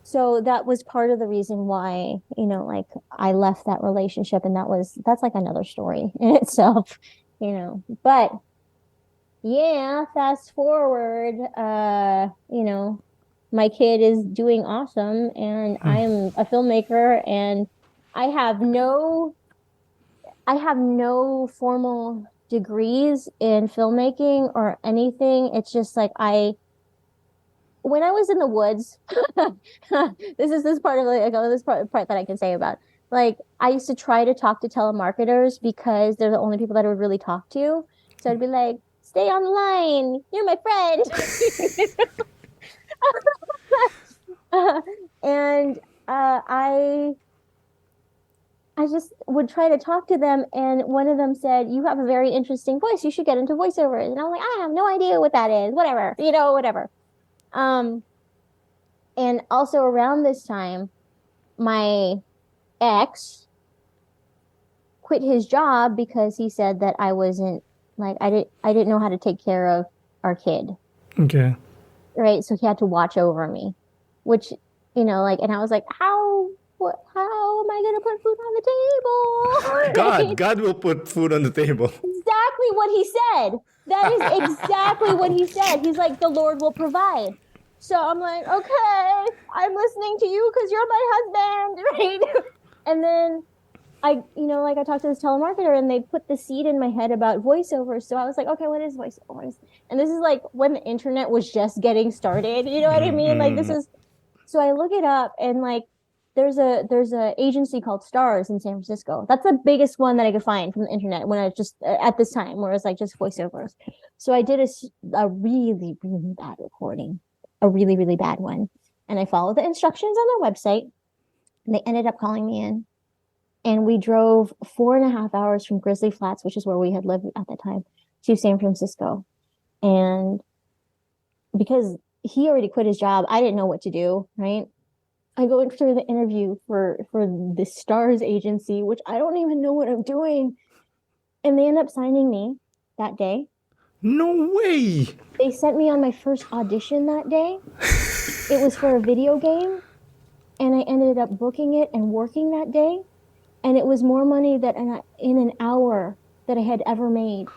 So that was part of the reason why, you know, like I left that relationship, and that's like another story in itself, you know. But yeah, fast forward, you know, my kid is doing awesome, and I'm a filmmaker, and I have no formal degrees in filmmaking or anything. It's just like when I was in the woods, this part of like this part that I can say about. Like, I used to try to talk to telemarketers because they're the only people that I would really talk to. So I'd be like, "Stay on the line. You're my friend." And I just would try to talk to them, and one of them said, "You have a very interesting voice. You should get into voiceovers." And I'm like, "I have no idea what that is. Whatever, whatever." And also around this time, my ex quit his job because he said that I wasn't like I didn't know how to take care of our kid. Okay. Right, so he had to watch over me, which and I was like, how am I gonna put food on the table? God will put food on the table. Exactly what he said. That is exactly what he said. He's like, the Lord will provide. So I'm like, okay, I'm listening to you because you're my husband, right? And then I talked to this telemarketer, and they put the seed in my head about voiceovers. So I was like, okay, what is voiceovers? And this is like when the internet was just getting started. You know what I mean? Like, this is, so I look it up, and like, there's a agency called Stars in San Francisco. That's the biggest one that I could find from the internet when I just at this time, where it's like just voiceovers. So I did a really, really bad recording, a really, really bad one. And I followed the instructions on their website, and they ended up calling me in. And we drove 4.5 hours from Grizzly Flats, which is where we had lived at the time, to San Francisco. And because he already quit his job, I didn't know what to do, right? I go in for the interview for the Stars agency, which I don't even know what I'm doing. And they end up signing me that day. No way. They sent me on my first audition that day. It was for a video game. And I ended up booking it and working that day. And it was more money that in an hour that I had ever made.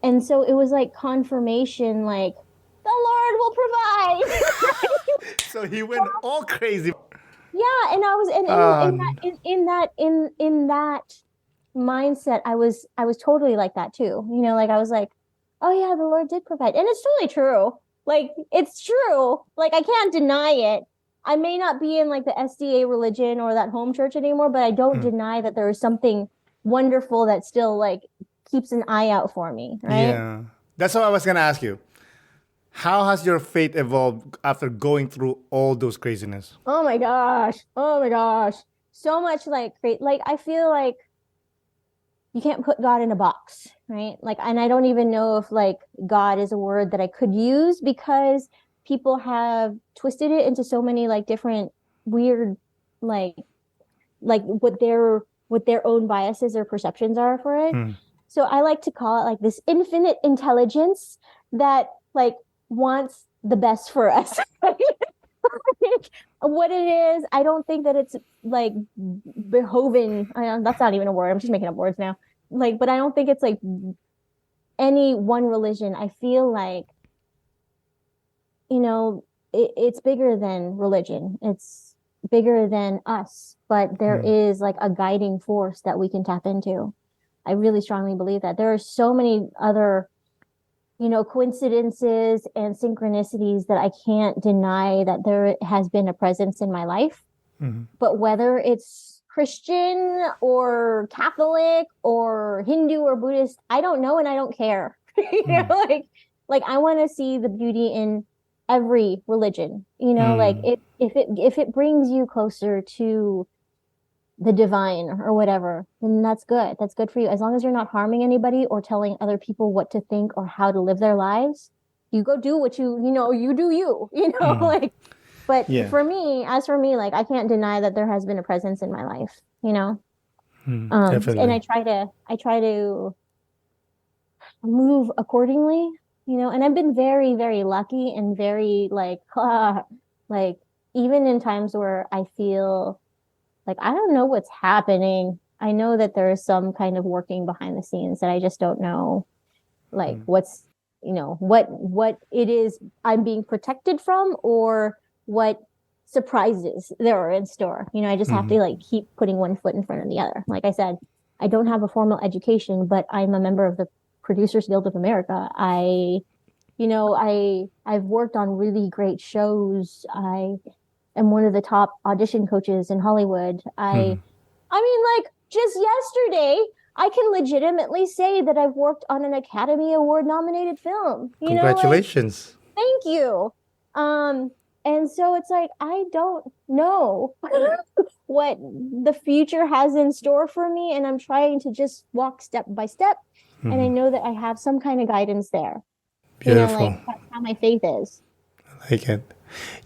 And so it was like confirmation, like, the Lord will provide. So he went all crazy. Yeah, and I was in that mindset, I was totally like that too. Like, I was like, oh yeah, the Lord did provide. And it's totally true. Like, it's true. Like, I can't deny it. I may not be in like the SDA religion or that home church anymore, but I don't deny that there is something wonderful that still like keeps an eye out for me, right? Yeah. That's what I was going to ask you. How has your faith evolved after going through all those craziness? Oh my gosh. So much like I feel like you can't put God in a box, right? Like, and I don't even know if like God is a word that I could use, because people have twisted it into so many like different weird like what their own biases or perceptions are for it. So I like to call it like this infinite intelligence that like wants the best for us. What it is, I don't think that it's like behoven. That's not even a word. I'm just making up words now. Like, but I don't think it's like any one religion. I feel like, it's bigger than religion. It's bigger than us, but there is like a guiding force that we can tap into. I really strongly believe that there are so many other, coincidences and synchronicities that I can't deny that there has been a presence in my life. But whether it's Christian or Catholic or Hindu or Buddhist, I don't know, and I don't care. Like I want to see the beauty in every religion, like if it brings you closer to the divine or whatever, then that's good. That's good for you. As long as you're not harming anybody or telling other people what to think or how to live their lives, you go do what you do you, like, but for me, like, I can't deny that there has been a presence in my life, Definitely. And I try to move accordingly, and I've been very, very lucky and very like even in times where I feel like I don't know what's happening, I know that there is some kind of working behind the scenes that I just don't know, like what's, what it is I'm being protected from, or what surprises there are in store. I just have to like keep putting one foot in front of the other. Like I said, I don't have a formal education, but I'm a member of the Producers Guild of America. I I've worked on really great shows. I am one of the top audition coaches in Hollywood. I mean, like just yesterday, I can legitimately say that I've worked on an Academy Award nominated film. Congratulations. Thank you. Um, and so it's like I don't know what the future has in store for me, and I'm trying to just walk step by step. And I know that I have some kind of guidance there. Beautiful. That's how my faith is. I like it.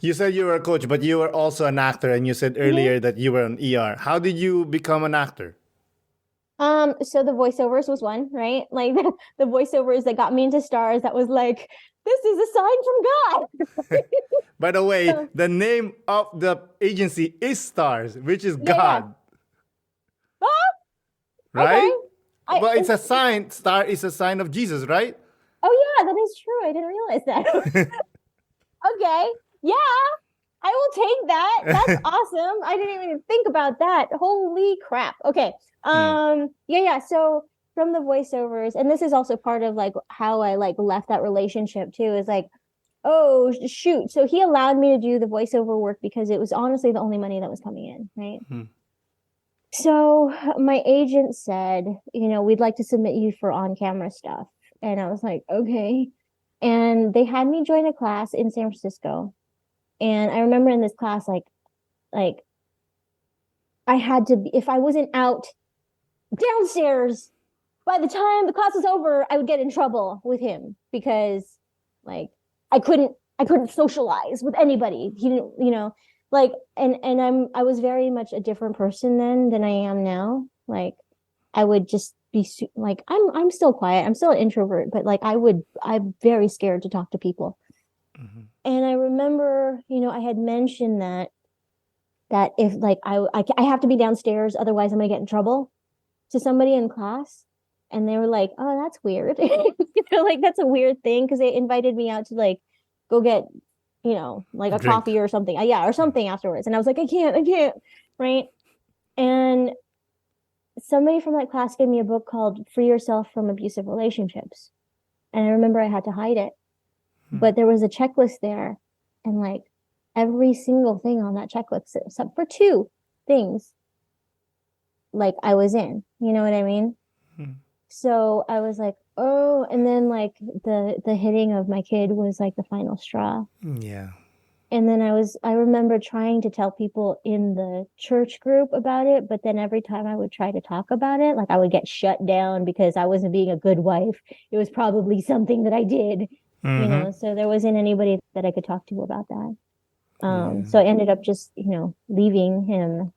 You said you were a coach, but you were also an actor, and you said earlier that you were an ER. How did you become an actor? So the voiceovers was one, right? Like the voiceovers that got me into stars, that was like, this is a sign from God. By the way, the name of the agency is Stars, which is God. Yeah. Right? Okay. Well, it's a sign. Star is a sign of Jesus, right? Oh yeah, that is true. I didn't realize that. Okay. Yeah. I will take that. That's awesome. I didn't even think about that. Holy crap. Okay. Yeah. So from the voiceovers, and this is also part of like how I like left that relationship too, is like, oh shoot. So he allowed me to do the voiceover work because it was honestly the only money that was coming in, right? So my agent said, we'd like to submit you for on-camera stuff. And I was like, okay. And they had me join a class in San Francisco. And I remember in this class, like I had to be, if I wasn't out downstairs by the time the class was over, I would get in trouble with him because like I couldn't socialize with anybody. He didn't, like, and I was very much a different person then than I am now. Like I would just be like, I'm still quiet. I'm still an introvert, but like I'm very scared to talk to people. And I remember, I had mentioned that if like I have to be downstairs, otherwise I'm gonna get in trouble to somebody in class. And they were like, oh, that's weird. Like that's a weird thing, because they invited me out to like go get, like a coffee or something. Yeah, or something afterwards. And I was like, I can't, right? And somebody from that class gave me a book called Free Yourself from Abusive Relationships. And I remember I had to hide it. But there was a checklist there, and like every single thing on that checklist, except for 2 things, like I was in, you know what I mean? So I was like, oh, and then like the hitting of my kid was like the final straw. Yeah. And then I remember trying to tell people in the church group about it, but then every time I would try to talk about it, like I would get shut down because I wasn't being a good wife. It was probably something that I did. So there wasn't anybody that I could talk to about that. So I ended up just, leaving him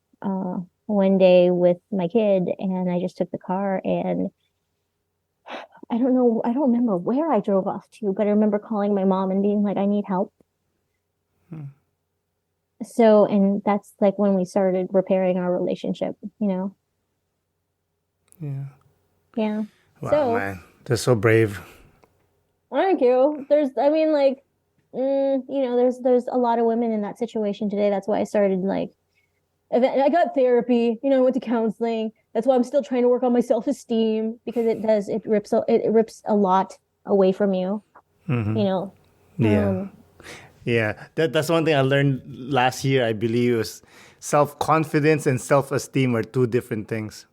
one day with my kid, and I just took the car, and I don't remember where I drove off to, but I remember calling my mom and being like, I need help. So, and that's like when we started repairing our relationship, Yeah. Yeah. Wow, man. They're so brave. Thank you. There's a lot of women in that situation today. That's why I started like, I got therapy, went to counseling. That's why I'm still trying to work on my self-esteem, because it rips a lot away from you, Yeah. That's one thing I learned last year, I believe, was self-confidence and self-esteem are 2 different things.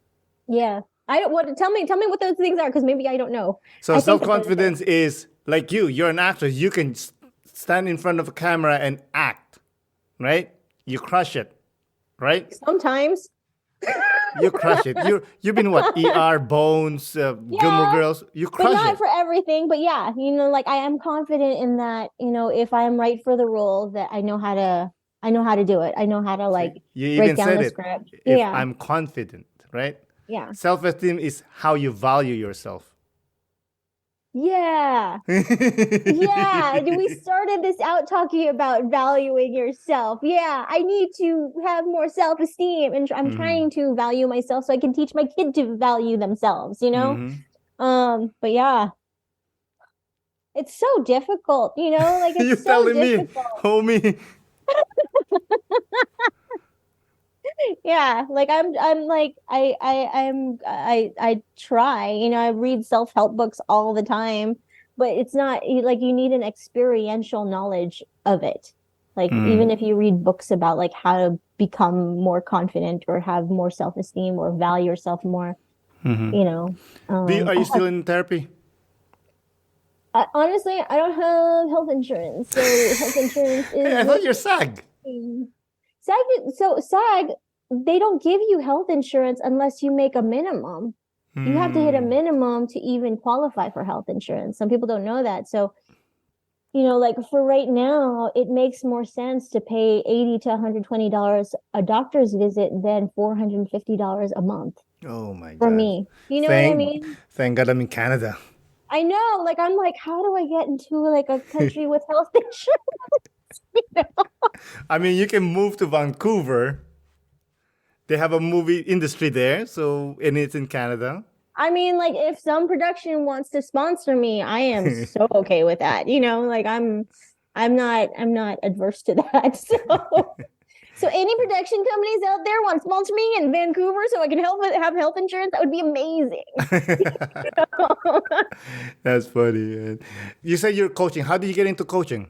Yeah. Tell me what those things are, because maybe I don't know. So self-confidence is like you're an actress. You can stand in front of a camera and act, right? You crush it, right? Sometimes. You crush it. You've been what? ER, Bones, Gilmore Girls. You crush it. But not for everything. But yeah, like I am confident in that. If I'm right for the role, that I know how to do it. I know how to like break down the script. If I'm confident, right? Yeah. Self-esteem is how you value yourself. Yeah. Yeah. We started this out talking about valuing yourself. Yeah. I need to have more self-esteem, and I'm trying to value myself so I can teach my kid to value themselves, But yeah. It's so difficult, like it's You're so telling difficult. Me, homie. Yeah, like I'm like I try, I read self-help books all the time, but it's not like you need an experiential knowledge of it. Like even if you read books about like how to become more confident or have more self-esteem or value yourself more, you know. Are you still in therapy? Honestly, I don't have health insurance. So health insurance Hey, I is thought you're SAG. SAG, they don't give you health insurance unless you make a minimum. You have to hit a minimum to even qualify for health insurance. Some people don't know that. So, like for right now, it makes more sense to pay $80 to $120 a doctor's visit than $450 a month Oh my for God. me. You know what I mean? Thank God I'm in Canada. I know. Like, I'm like, how do I get into like a country with health insurance? I mean, you can move to Vancouver. They have a movie industry there, and it's in Canada. I mean, like if some production wants to sponsor me, I am so okay with that. Like I'm not adverse to that. So any production companies out there want to sponsor me in Vancouver so I can have health insurance, that would be amazing. That's funny. Man. You said you're coaching. How did you get into coaching?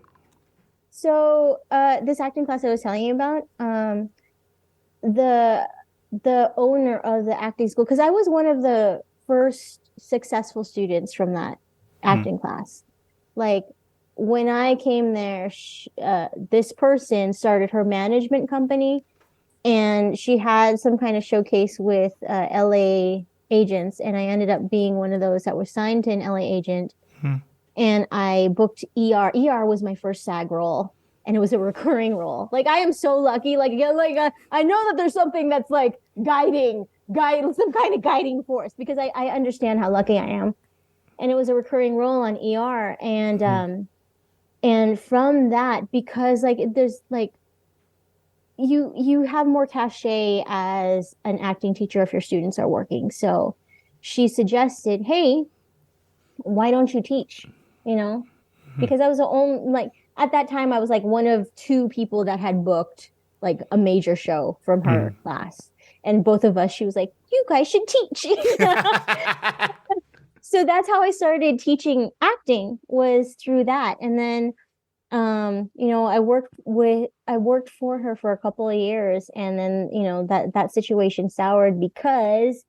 So this acting class I was telling you about, the owner of the acting school, because I was one of the first successful students from that acting class. Like when I came there, this person started her management company, and she had some kind of showcase with LA agents, and I ended up being one of those that was signed to an LA agent. And I booked ER. ER was my first SAG role, and it was a recurring role. Like I am so lucky. Like I know that there's something that's like guiding some kind of guiding force, because I understand how lucky I am. And it was a recurring role on ER, and from that, because like there's like you have more cachet as an acting teacher if your students are working. So she suggested, hey, why don't you teach? Because I was the only, like at that time I was like one of two people that had booked like a major show from her class, and both of us, she was like, you guys should teach. So that's how I started teaching acting, was through that. And then I worked for her for a couple of years, and then that situation soured because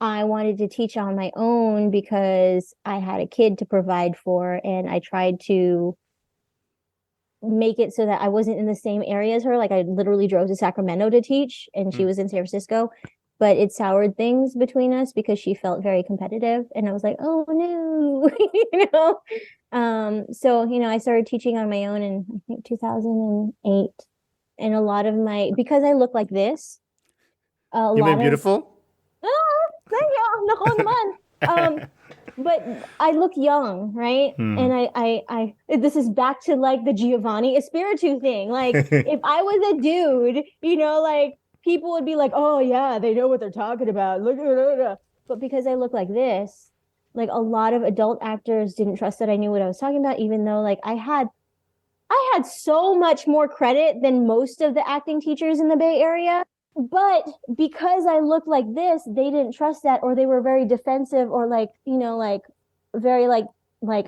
I wanted to teach on my own, because I had a kid to provide for, and I tried to make it so that I wasn't in the same area as her. Like I literally drove to Sacramento to teach, and she was in San Francisco, but it soured things between us because she felt very competitive, and I was like, oh no. So I started teaching on my own in I think 2008, and a lot of because I look like this, You mean beautiful? Thank you. But I look young, right? And I this is back to like the Giovannie Espiritu thing. Like if I was a dude, like people would be like, oh yeah, they know what they're talking about. Look at it. But because I look like this, like a lot of adult actors didn't trust that I knew what I was talking about, even though like I had so much more credit than most of the acting teachers in the Bay Area. But because I looked like this, they didn't trust that, or they were very defensive, or like, like very like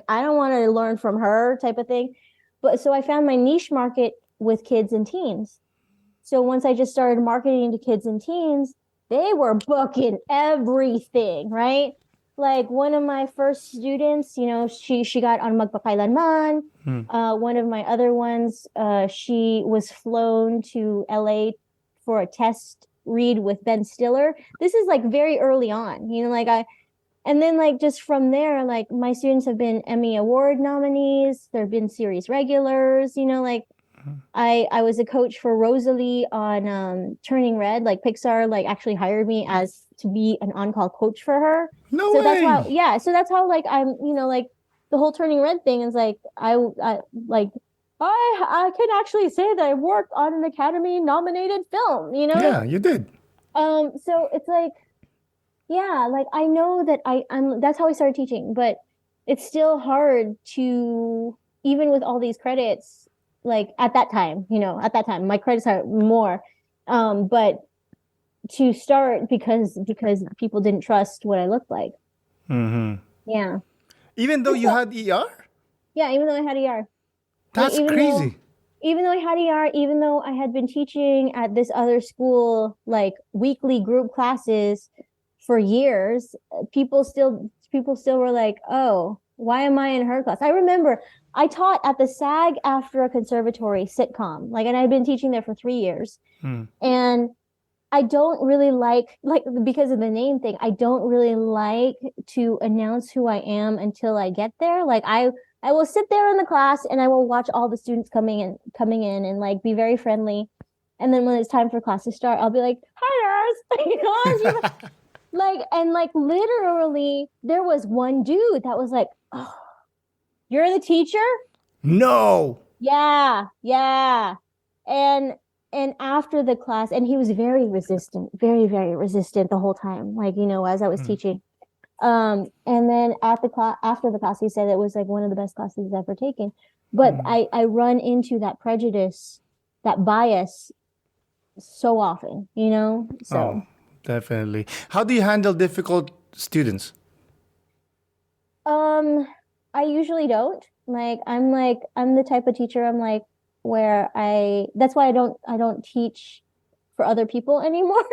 I don't want to learn from her type of thing. But so I found my niche market with kids and teens. So once I just started marketing to kids and teens, they were booking everything, right? Like one of my first students, she got on Magpakailanman. One of my other ones, she was flown to LA for a test read with Ben Stiller. This is like very early on, and then like just from there, like my students have been Emmy Award nominees. There've been series regulars, I was a coach for Rosalie on Turning Red. Like Pixar like actually hired me as to be an on-call coach for her. No so way. That's how, yeah. So that's how like I'm, like the whole Turning Red thing is like I can actually say that I worked on an Academy nominated film, Yeah, you did. So it's like, yeah, like I know that that's how I started teaching, but it's still hard to, even with all these credits, like at that time, my credits are more, but to start because people didn't trust what I looked like. Yeah. Even though you had ER? Yeah, even though I had ER. That's crazy. Even though I had ER, even though I had been teaching at this other school, like weekly group classes for years, people still were like, oh, why am I in her class? I remember I taught at the SAG after conservatory sitcom, and I'd been teaching there for 3 years. And I don't really like because of the name thing, I don't really like to announce who I am until I get there. I will sit there in the class and I will watch all the students coming in and like be very friendly. And then when it's time for class to start, I'll be like, hi guys. Literally there was one dude that was like, oh, you're the teacher? No. Yeah. And after the class, and he was very resistant, very, very resistant the whole time, as I was teaching. And then after the class, he said it was like one of the best classes he's ever taken. But I run into that prejudice, that bias so often, So Oh, definitely. How do you handle difficult students? I usually don't. I'm the type of teacher, where that's why I don't teach for other people anymore.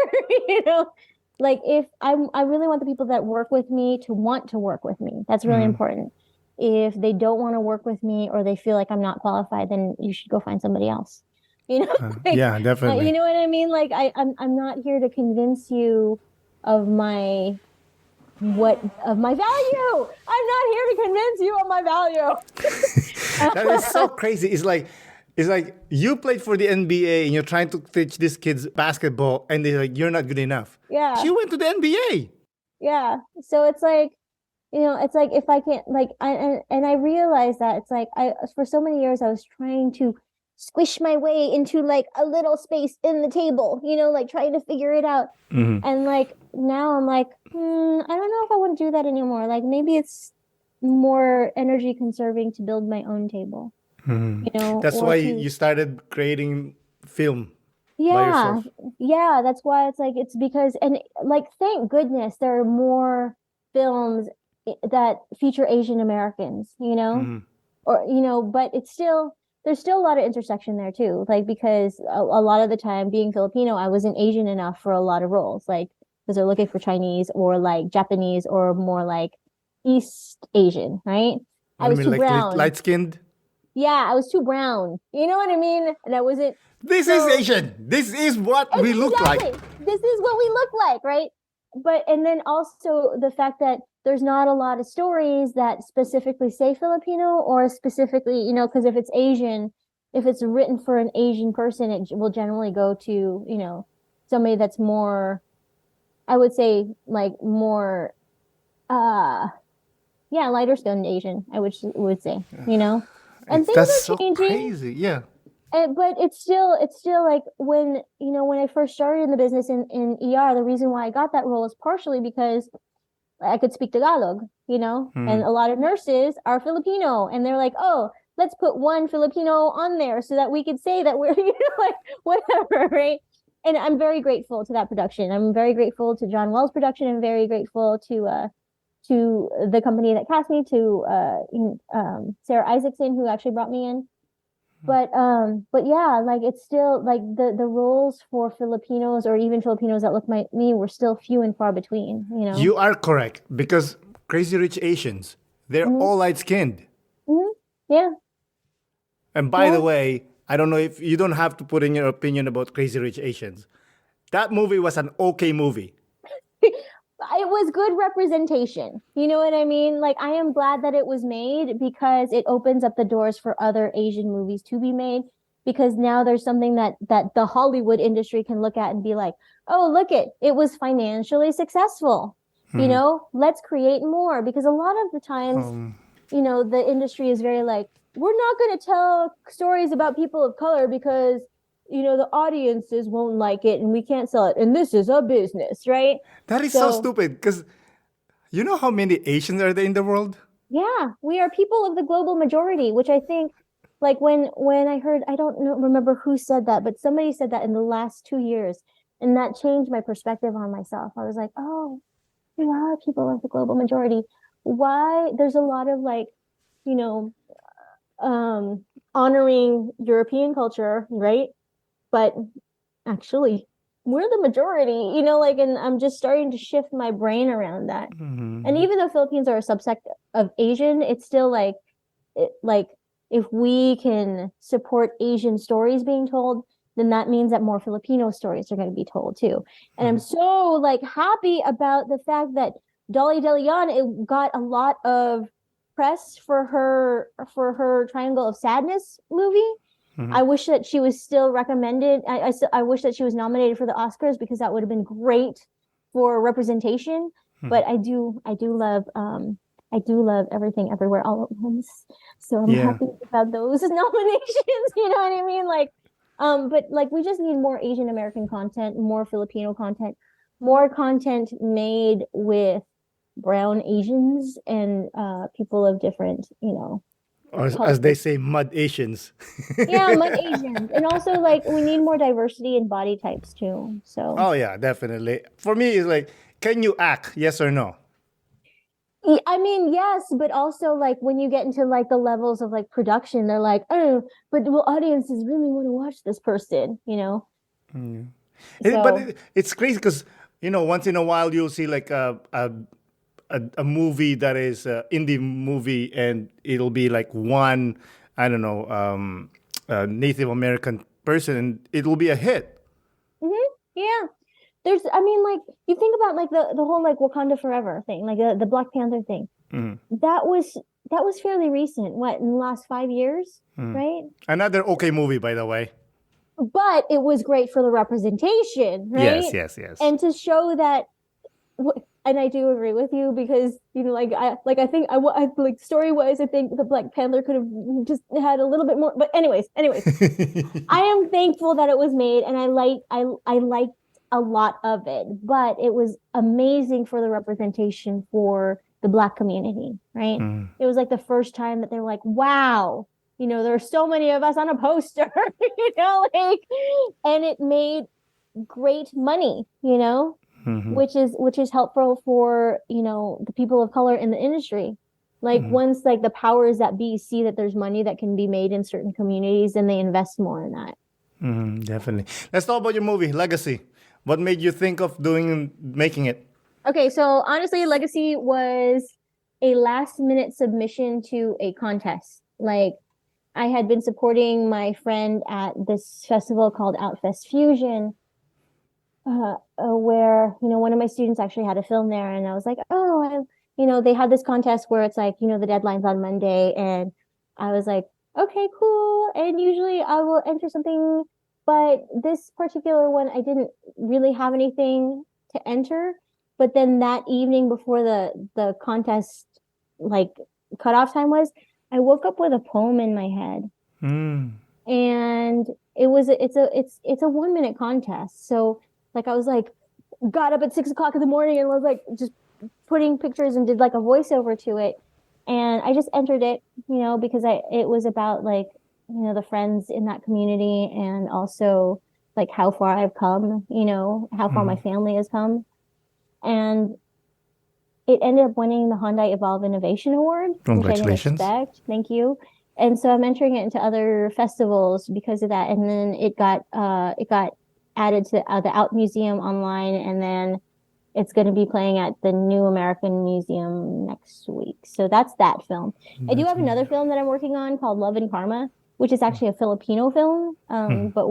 If I really want the people that work with me to want to work with me. That's really important. If they don't want to work with me or they feel like I'm not qualified, then you should go find somebody else. Yeah, definitely. You know what I mean? I'm not here to convince you of my value. I'm not here to convince you of my value. That is so crazy. It's like you played for the NBA and you're trying to teach these kids basketball and they're like, you're not good enough. Yeah. She went to the NBA. Yeah. So it's like, it's like if I can't I realized that it's like for so many years I was trying to squish my way into like a little space in the table, trying to figure it out. And now I'm like, I don't know if I want to do that anymore. Maybe it's more energy conserving to build my own table. That's why you started creating film by Yeah. yourself. Yeah, that's why it's because, and thank goodness there are more films that feature Asian Americans, or but there's still a lot of intersection there too, because a lot of the time being Filipino, I wasn't Asian enough for a lot of roles, because they're looking for Chinese or Japanese or more East Asian, right? I was too brown. Light-skinned? Yeah, I was too brown. You know what I mean? And I wasn't. This is Asian. This is what we look like. This is what we look like, right? And then also the fact that there's not a lot of stories that specifically say Filipino or specifically, because if it's Asian, if it's written for an Asian person, it will generally go to, somebody that's more, I would say, more, lighter skinned Asian, I would say, And things That's are changing. So crazy, yeah. But it's still when I first started in the business in ER, the reason why I got that role is partially because I could speak Tagalog, and a lot of nurses are Filipino, and they're like, oh, let's put one Filipino on there so that we could say that we're whatever, right? And I'm very grateful to that production. I'm very grateful to John Wells' production. I'm very grateful to the company that cast me, to Sarah Isaacson, who actually brought me in. But yeah, it's still the roles for Filipinos or even Filipinos that look like me were still few and far between, You are correct, because Crazy Rich Asians, they're all light-skinned. Yeah. And by the way, I don't know if you don't have to put in your opinion about Crazy Rich Asians. That movie was an okay movie. It was good representation. You know what I mean? I am glad that it was made because it opens up the doors for other Asian movies to be made, because now there's something that the Hollywood industry can look at and be like, oh, look it was financially successful. Let's create more, because a lot of the times, the industry is very we're not going to tell stories about people of color because the audiences won't like it and we can't sell it. And this is a business, right? That is so stupid, because you know how many Asians are there in the world? Yeah, we are people of the global majority, which I think, when I heard, I don't remember who said that, but somebody said that in the last 2 years, and that changed my perspective on myself. I was like, oh, we are people of the global majority. why there's a lot of like, honoring European culture, right? But actually, we're the majority, and I'm just starting to shift my brain around that. And even though Philippines are a subsect of Asian, it's still like if we can support Asian stories being told, then that means that more Filipino stories are going to be told too. And I'm so like happy about the fact that Dolly De Leon, it got a lot of press for her Triangle of Sadness movie. I wish that she was still recommended. I wish that she was nominated for the Oscars, because that would have been great for representation. But I do love Everything Everywhere All at Once. So I'm happy about those nominations. You know what I mean? Like, but like we just need more Asian American content, more Filipino content, more content made with brown Asians and people of different, Or as they say, mud Asians. Yeah, mud Asians. And also like we need more diversity in body types too. So Oh yeah, definitely. For me, it's like, can you act? Yes or no? I mean, yes, but also like when you get into like the levels of like production, they're like, oh, but will audiences really want to watch this person, But it's crazy because, once in a while you'll see like a movie that is an indie movie, and it'll be like one, I don't know, Native American person, and it'll be a hit. Yeah. I mean, like you think about like the whole like Wakanda Forever thing, like the Black Panther thing. That was fairly recent. What, in the last 5 years, right? Another okay movie, by the way. But it was great for the representation, right? Yes. And to show that, and I do agree with you, because I think I like story-wise, I think the Black Panther could have just had a little bit more. But anyways, I am thankful that it was made, and I liked a lot of it, but it was amazing for the representation for the Black community, right? It was like the first time that they're like, wow, there are so many of us on a poster, and it made great money, which is helpful for, the people of color in the industry. Like once like the powers that be see that there's money that can be made in certain communities, then they invest more in that. Definitely. Let's talk about your movie, Legacy. What made you think of making it? Okay, so honestly, Legacy was a last-minute submission to a contest. Like, I had been supporting my friend at this festival called Outfest Fusion, where, one of my students actually had a film there, and I was like, they had this contest where it's like, the deadline's on Monday, and I was like, okay, cool, and usually I will enter something. But this particular one, I didn't really have anything to enter. But then that evening before the contest, like cutoff time was, I woke up with a poem in my head, and it's a 1 minute contest. So like I was like, got up at 6 o'clock in the morning and was like just putting pictures and did like a voiceover to it, and I just entered it, because it was about like, the friends in that community, and also like how far I've come, how far my family has come. And it ended up winning the Hyundai Evolve Innovation Award, which I didn't expect. Thank you. And so I'm entering it into other festivals because of that. And then it got added to the Out Museum online, and then it's going to be playing at the New American Museum next week. So that's that film. I do have another film that I'm working on called Love and Karma, which is actually a Filipino film, but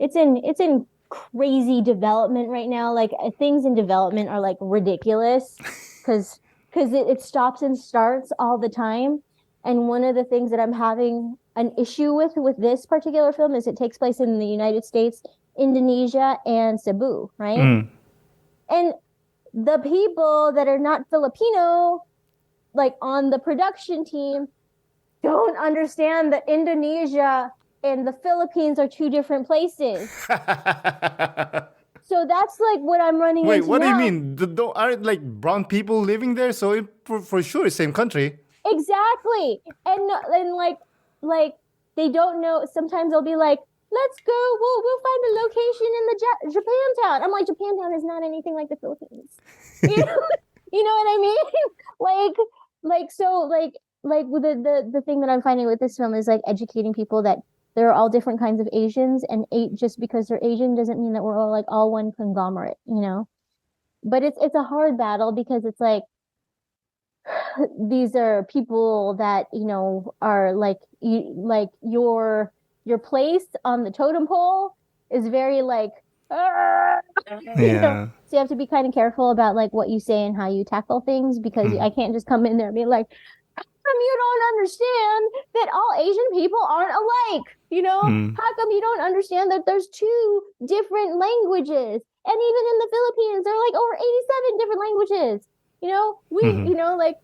it's in crazy development right now. Like things in development are like ridiculous because it stops and starts all the time. And one of the things that I'm having an issue with this particular film is it takes place in the United States, Indonesia, and Cebu, right? And the people that are not Filipino, like on the production team, don't understand that Indonesia and the Philippines are two different places. So that's like what I'm running into. Wait, what do you mean? Aren't like brown people living there? So for sure, it's same country. Exactly. And like they don't know. Sometimes they'll be like, let's go. We'll find a location in the Japantown. I'm like, Japantown is not anything like the Philippines. You know what I mean? like with the thing that I'm finding with this film is like educating people that there are all different kinds of Asians, and just because they're Asian doesn't mean that we're all one conglomerate, you know. But it's a hard battle because it's like these are people that, you know, are like your place on the totem pole is very like you know, so you have to be kind of careful about like what you say and how you tackle things, because I can't just come in there and be like, how come you don't understand that all Asian people aren't alike? You know, how come you don't understand that there's two different languages? And even in the Philippines, there are like over 87 different languages. You know, you know, like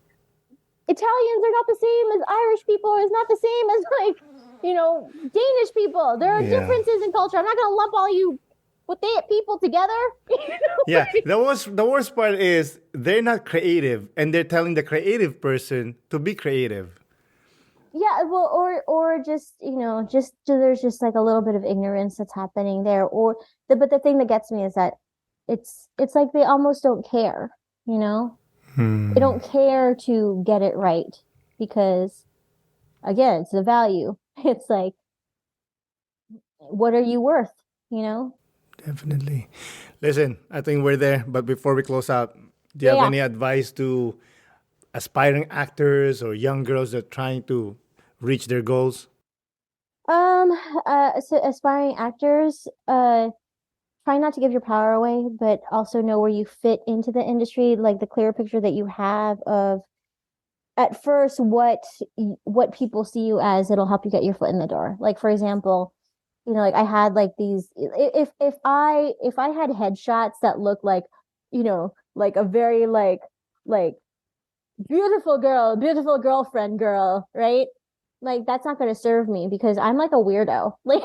Italians are not the same as Irish people, is not the same as like, you know, Danish people. There are differences in culture. I'm not going to lump all you with that people together. Yeah, the worst part is they're not creative, and they're telling the creative person to be creative. Yeah, well, or just, you know, just there's just like a little bit of ignorance that's happening there. But the thing that gets me is that it's like they almost don't care, you know. They don't care to get it right because, again, it's the value. It's like, what are you worth, you know? Definitely. Listen, I think we're there. But before we close out, do you have any advice to aspiring actors or young girls that are trying to reach their goals? So aspiring actors, try not to give your power away, but also know where you fit into the industry, like the clear picture that you have of at first what people see you as. It'll help you get your foot in the door. Like, for example, you know, like I had like these, if I had headshots that looked like, you know, like a very like beautiful girlfriend girl, right? Like that's not going to serve me because I'm like a weirdo. Like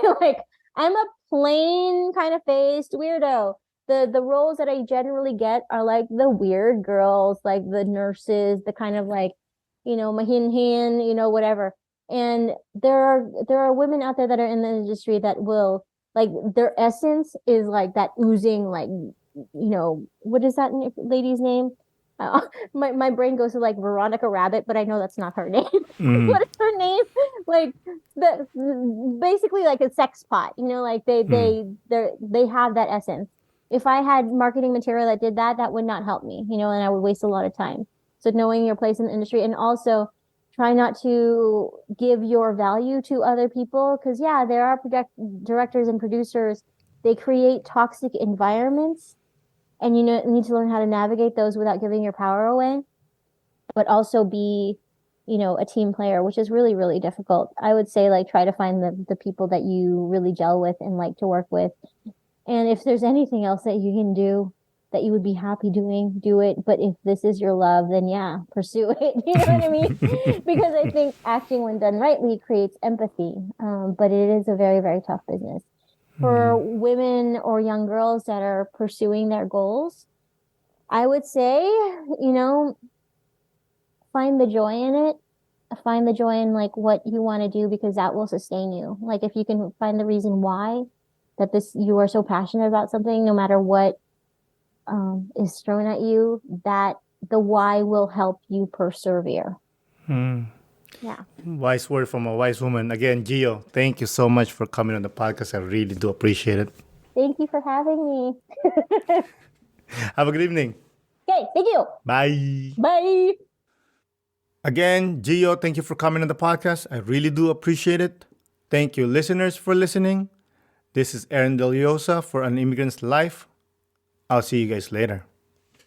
I'm a plain kind of faced weirdo. The roles that I generally get are like the weird girls, like the nurses, the kind of like, you know, mahin, you know, whatever. And there are women out there that are in the industry that will, like, their essence is like that oozing, like, you know, what is that lady's name? My brain goes to like Veronica Rabbit, but I know that's not her name. What is her name? Like basically like a sex pot, you know, like they have that essence. If I had marketing material that did that, that would not help me, you know, and I would waste a lot of time. So knowing your place in the industry, and also try not to give your value to other people, because there are directors and producers, they create toxic environments, and you need to learn how to navigate those without giving your power away, but also be, you know, a team player, which is really, really difficult. I would say like try to find the people that you really gel with and like to work with. And if there's anything else that you can do that you would be happy doing, do it. But if this is your love, then pursue it. You know what I mean? Because I think acting, when done rightly, creates empathy. But it is a very, very tough business. For women or young girls that are pursuing their goals, I would say, you know, find the joy in it. Find the joy in like what you want to do, because that will sustain you. Like if you can find the reason why you are so passionate about something, no matter what is thrown at you, that the why will help you persevere. Yeah. Wise word from a wise woman. Again, Gio, thank you so much for coming on the podcast. I really do appreciate it. Thank you for having me. Have a good evening. Okay, thank you. Bye. Bye. Again, Gio, thank you for coming on the podcast. I really do appreciate it. Thank you, listeners, for listening. This is Aaron Deliosa for An Immigrant's Life. I'll see you guys later.